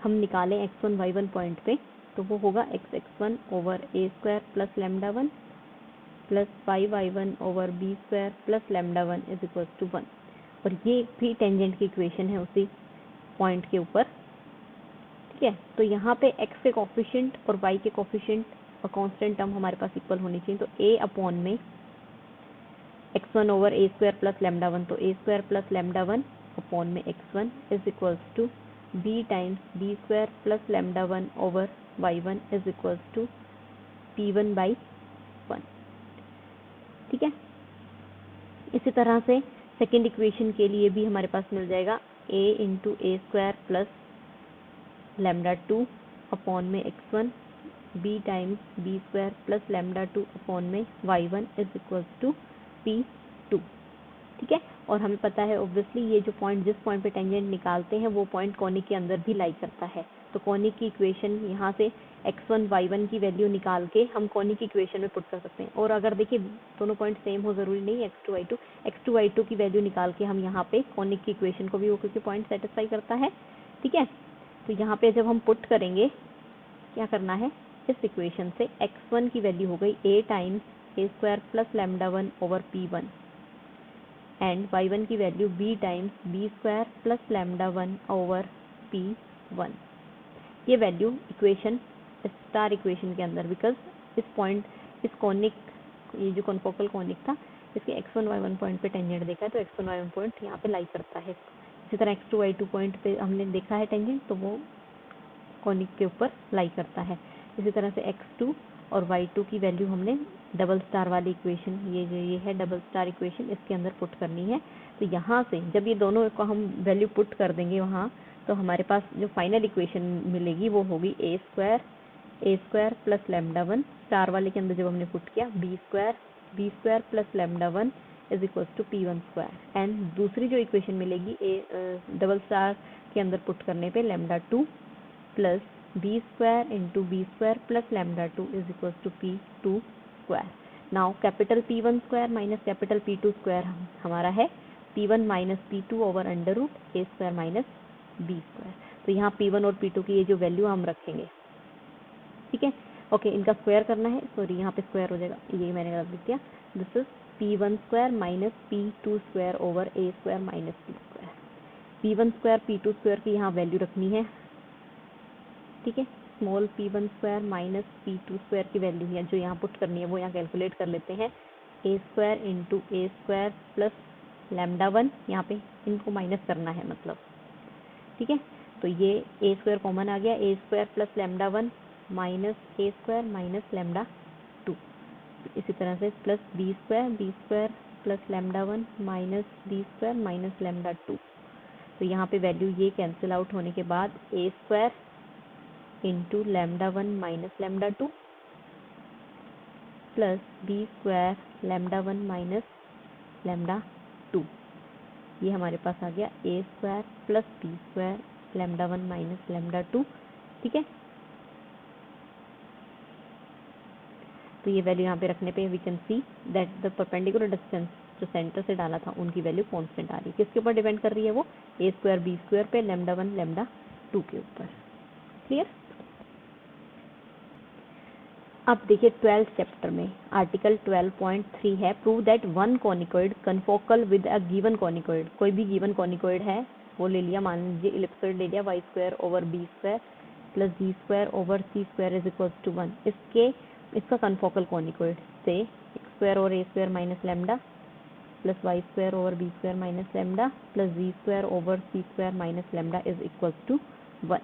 हम निकालें x1 y1 पॉइंट पे तो वो होगा x1 over a square plus lambda 1 plus 5y1 over b square plus lambda 1 is equal to 1, और ये भी टेंजेंट की इक्वेशन है उसी पॉइंट के ऊपर, ठीक है। तो यहाँ पे x के कोफिशिएंट और y के कोफिशिएंट और कांस्टेंट टर्म हमारे पास इक्वल होनी चाहिए, तो a अपॉन में x1 over a square plus lambda 1, तो a square plus lambda 1 upon में x1 is equals to b times b square plus lambda 1 over y1 is equals to p1 by 1, ठीक है। इसी तरह से सेकेंड इक्वेशन के लिए भी हमारे पास मिल जाएगा a into A square plus lambda 2 upon में x1 b times b square plus lambda 2 upon में y1 is equals to p2, ठीक है। और हमें पता है ऑब्वियसली ये जो पॉइंट, जिस पॉइंट पे टेंजेंट निकालते हैं वो पॉइंट कॉनिक के अंदर भी लाई करता है, तो कॉनिक की इक्वेशन यहाँ से x1 y1 की वैल्यू निकाल के हम कॉनिक की इक्वेशन में पुट कर सकते हैं। और अगर देखिए दोनों पॉइंट सेम हो, जरूरी नहीं x2 y2 की वैल्यू निकाल के हम यहाँ पे कॉनिक की इक्वेशन को भी वो क्योंकि पॉइंट सेटिस्फाई करता है, ठीक है। तो यहाँ पे जब हम पुट करेंगे क्या करना है, इस इक्वेशन से x1 की वैल्यू हो गई a times a square plus lambda 1 over p1 and y1 की value b times b square plus lambda 1 over p1। ये वैल्यू इक्वेशन स्टार इक्वेशन के अंदर, बिकॉज इस पॉइंट, इस कॉनिक, ये जो कॉन्फोकल कॉनिक था इसके x1 y1 पॉइंट पे टेंजेंट देखा है, तो x1 y1 पॉइंट यहाँ पे लाई करता है। इसी तरह x2 y2 पॉइंट पे हमने देखा है टेंजेंट, तो वो कॉनिक के ऊपर लाई करता है। इसी तरह से x2 और y2 की वैल्यू हमने डबल स्टार वाली इक्वेशन, ये है डबल स्टार इक्वेशन, इसके अंदर पुट करनी है। तो यहाँ से जब ये दोनों को हम वैल्यू पुट कर देंगे वहाँ, तो हमारे पास जो फाइनल इक्वेशन मिलेगी वो होगी a square plus lambda 1, star वाले के अंदर जब हमने पुट किया b square plus lambda 1 is equals to p1 square, and दूसरी जो इक्वेशन मिलेगी डबल स्टार के अंदर पुट करने पे lambda 2 plus b square into b square plus lambda 2 is equals to p2 square. Now capital P1 square minus capital P2 square हमारा है P1 minus P2 over under root a square minus b square. तो यहाँ P1 और P2 की ये जो value हम रखेंगे, ठीक है। ओके, इनका स्क्वायर करना है, सॉरी यहाँ पे स्क्वायर हो जाएगा, ये मैंने गलत लिख दिया, this is P1 square minus P2 square over a square minus b square. P1 square P2 square की यहाँ वैल्यू रखनी है, ठीक है। Small p1 square minus p2 square की वैल्यू है जो यहाँ पुट करनी है, वो यहाँ कैलकुलेट कर लेते हैं। a square into A square plus lambda 1, यहाँ पे इनको माइनस करना है मतलब, ठीक है। तो ये a स्क्वायर कॉमन आ गया, a square plus lambda 1 minus a square minus lambda 2, इसी तरह से plus b square plus lambda 1 minus b square minus lambda 2। तो यहाँ पे वैल्यू ये कैंसिल आउट होने के बाद a square into lambda 1 minus lambda 2 plus b square lambda 1 minus lambda 2 ये हमारे पास आ गया a square plus b square lambda 1 minus lambda 2। ठीक है, तो ये वैल्यू यहाँ पे रखने पे we can see that the perpendicular distance जो सेंटर से डाला था उनकी वैल्यू कांस्टेंट आ रही है। किसके ऊपर डिपेंड कर रही है वो? ए स्क्वायर बी स्क्वायर पे, लैम्डा 1 लैम्डा 2 के ऊपर। क्लियर? अब देखिए 12th चैप्टर में आर्टिकल 12.3 है, prove that one conicoid confocal with a given conicoid. कोई भी गिवन कॉनिकॉइड है वो ले लिया, मान लीजिए इलिप्सॉइड ले लिया, y square over b square plus z square over c square is equal to 1। इसका कन्फोकल कॉनिकॉइड से एक्स स्क्वायर और a square minus lambda plus y square over b square minus lambda plus z square over c square minus lambda is equal to 1।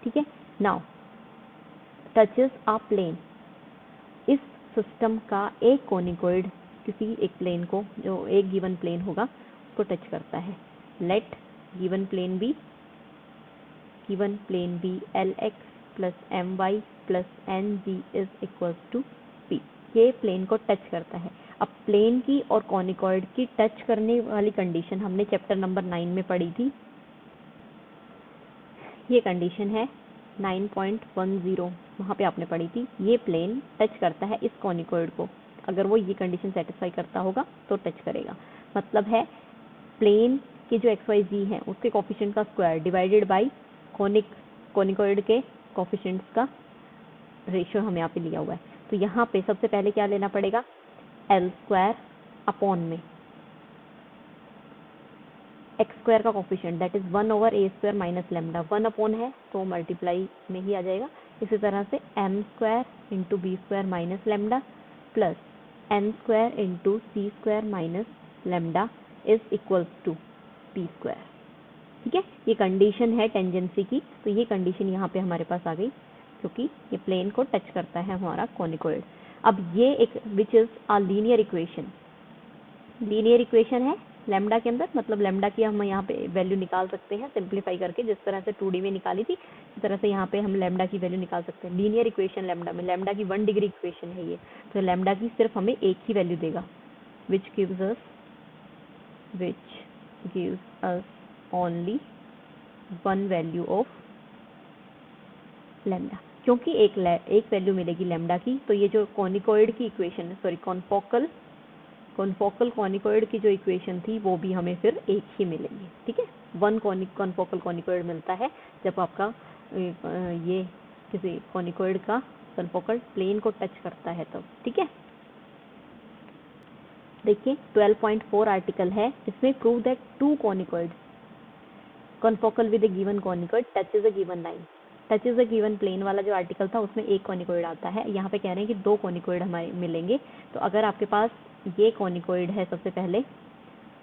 ठीक है, now touches a plane. इस system का एक conicoid किसी एक plane को, जो एक गिवन प्लेन होगा, उसको टच करता है। Let given plane be l x plus m y plus n z is equal to p. ये प्लेन को टच करता है। अब प्लेन की और कॉनिकॉइड की टच करने वाली कंडीशन हमने चैप्टर नंबर 9 में पढ़ी थी। ये कंडीशन है 9.10, वहाँ पे आपने पढ़ी थी। ये प्लेन टच करता है इस कॉनिकॉइड को, अगर वो ये कंडीशन सेटिस्फाई करता होगा तो टच करेगा। मतलब है प्लेन के जो एक्स वाई जी हैं उसके कोफिशिएंट का स्क्वायर डिवाइडेड बाय कॉनिकॉइड के कोफिशिएंट्स का रेशियो हमें यहाँ पे लिया हुआ है। तो यहाँ पे सबसे पहले क्या लेना पड़ेगा? एल स्क्वायर अपॉन में एक्स स्क्वायर का coefficient that is 1 over a square minus lambda. 1 upon है तो मल्टीप्लाई में ही आ जाएगा। इसी तरह से m square into b square minus lambda plus n square into c square minus lambda is equals to p square. ठीक है, ये कंडीशन है टेंजेंसी की, तो ये कंडीशन यहाँ पे हमारे पास आ गई क्योंकि ये प्लेन को टच करता है हमारा कॉनिकॉइड। अब ये एक विच is a linear equation, linear equation है लैम्डा के अंदर, मतलब लैम्डा की हम यहाँ पे वैल्यू निकाल सकते हैं सिंप्लीफाई करके, जिस तरह से 2D में निकाली थी इस तरह से यहाँ पे हम लैम्डा की वैल्यू निकाल सकते हैं। लीनियर इक्वेशन लैम्डा में, लैम्डा की 1 डिग्री इक्वेशन है ये, तो लैम्डा की सिर्फ हमें एक ही वैल्यू देगा, which gives us only 1 value of lambda. क्योंकि एक वैल्यू मिलेगी लैम्डा की, तो ये जो कॉनिकॉइड की इक्वेशन है, सॉरी कॉन्फोकल कॉनिकॉइड की जो इक्वेशन थी वो भी हमें फिर एक ही मिलेगी। ठीक है, 1 कॉन्फोकल कॉनिकॉइड मिलता है जब आपका ये किसी कॉनिकॉइड का कॉन्फोकल प्लेन को टच करता है तब। ठीक है, देखिए 12.4 आर्टिकल है, इसमें prove that 2 conicoids confocal with a given conicoid touches a given line. Touches a given plane वाला जो आर्टिकल था उसमें एक कॉनिकॉइड आता है, यहाँ पे कह रहे हैं कि 2 कॉनिकॉइड हमारे मिलेंगे। तो अगर आपके पास ये कॉनिकॉइड है सबसे पहले,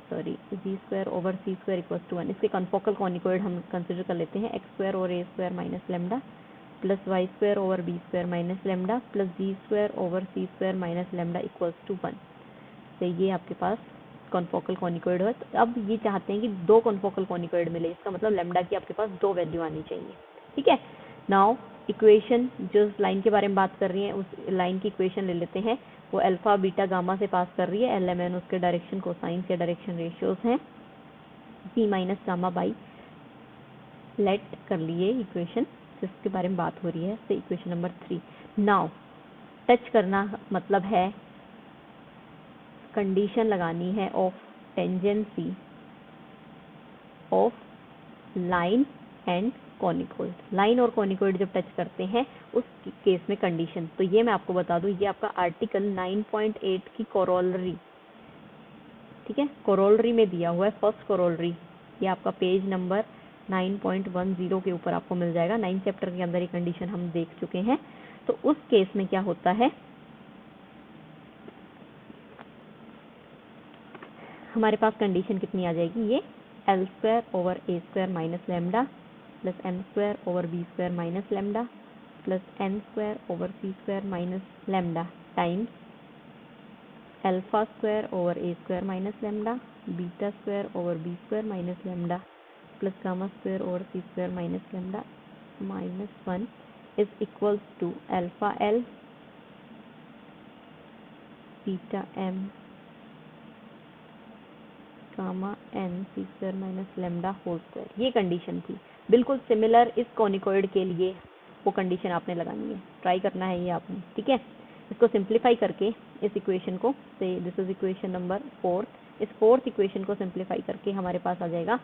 sorry z square over c square equals to 1, इसके कॉन्फोकल कॉनिकॉइड हम कंसिडर कर लेते हैं एक्स स्क्वायर और a square minus lambda plus y square over b square minus lambda plus z square over c square minus lambda equals to 1। तो ये आपके पास confocal conicoid है। तो अब ये चाहते हैं कि 2 कॉन्फोकल कॉनिकॉइड मिले, इसका मतलब लैम्डा की आपके पास 2 वैल्यू आनी चाहिए। ठीक है, नाउ इक्वेशन जो लाइन के बारे में बात कर रही है उस लाइन की इक्वेशन ले लेते हैं। वो अल्फा बीटा गामा से पास कर रही है, एल एम एन उसके डायरेक्शन कोसाइंस या डायरेक्शन रेशियोज हैं, सी माइनस गामा बाई लेट कर लिए इक्वेशन जिसके बारे में बात हो रही है, से इक्वेशन नंबर 3। नाउ टच करना मतलब है कंडीशन लगानी है of tangency of line and conicoid. Line और कॉनिकॉइड जब टच करते हैं उस केस में कंडीशन, तो ये मैं आपको बता दूं, ये आपका आर्टिकल 9.8 की कोरोलरी, ठीक है, कोरोलरी में दिया हुआ है, फर्स्ट कोरोलरी। ये आपका पेज नंबर 9.10 के ऊपर आपको मिल जाएगा। 9 चैप्टर के अंदर ये कंडीशन हम देख चुके हैं। तो उस केस में क्या होता है, हमारे पास कंडीशन कितनी आ जाएगी, ये l square over a square minus lambda plus m square over b square minus lambda plus n square over c square minus lambda times alpha square over a square minus lambda beta square over b square minus lambda plus gamma square over c square minus lambda minus 1 is equals to alpha l beta m gamma n c square minus lambda whole square, ये condition थी। बिल्कुल similar इस conicoid के लिए वो condition आपने लगानी है, ट्राई करना है ये आपने, ठीक है। इसको सिंप्लीफाई करके इस इक्वेशन को, से दिस इज इक्वेशन नंबर 4, इस फोर्थ इक्वेशन को सिंप्लीफाई करके हमारे पास आ जाएगा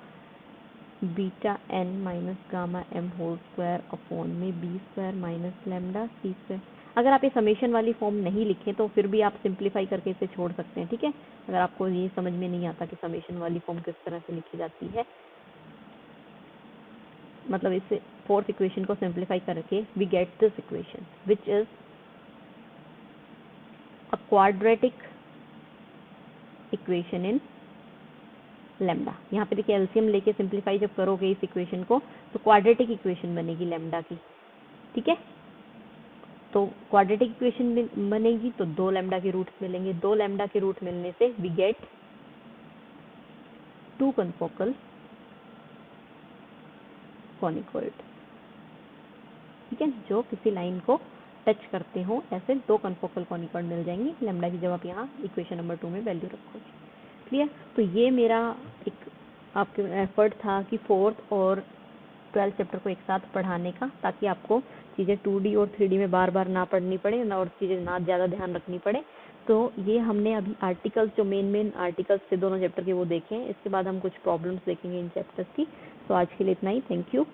beta n minus gamma m whole square upon में b square minus lambda c square. अगर आप ये समेशन वाली फॉर्म नहीं लिखें तो फिर भी आप सिंप्लीफाई करके इसे छोड़ सकते हैं, ठीक है। अगर आपको ये समझ में नहीं आता कि समेशन वाली फॉर्म किस तरह से लिखी जाती है, मतलब इस फोर्थ इक्वेशन को सिंप्लीफाई करके we get this equation which is a quadratic equation in lambda. यहाँ पे देखिए एलसीएम लेके सिंप्लीफाई जब करोगे इस इक्वेशन को तो क्वाड्रेटिक इक्वेशन बनेगी लेमडा की, ठीक है। तो क्वाड्रेटिक इक्वेशन बनेगी तो 2 लेमडा के रूट्स मिलेंगे, 2 लेमडा के रूट मिलने से वी गेट 2 कनफोकल कॉनिकॉइड, ठीक है, जो किसी लाइन को टच करते हो ऐसे 2 कनफोकल कॉनिकॉइड मिल जाएंगी लेमडा की, जब आप यहाँ इक्वेशन नंबर 2 में वैल्यू रखोगे। क्लियर। तो ये मेरा एक आपके एफर्ट था कि 4th और 12th चैप्टर को एक साथ पढ़ाने का, ताकि आपको चीज़ें 2D और 3D में बार बार ना पढ़नी पड़े ना, और चीज़ें ना ज़्यादा ध्यान रखनी पड़े। तो ये हमने अभी आर्टिकल्स, जो मेन आर्टिकल्स थे दोनों चैप्टर के, वो देखे हैं। इसके बाद हम कुछ प्रॉब्लम्स देखेंगे इन चैप्टर्स की। तो आज के लिए इतना ही, थैंक यू।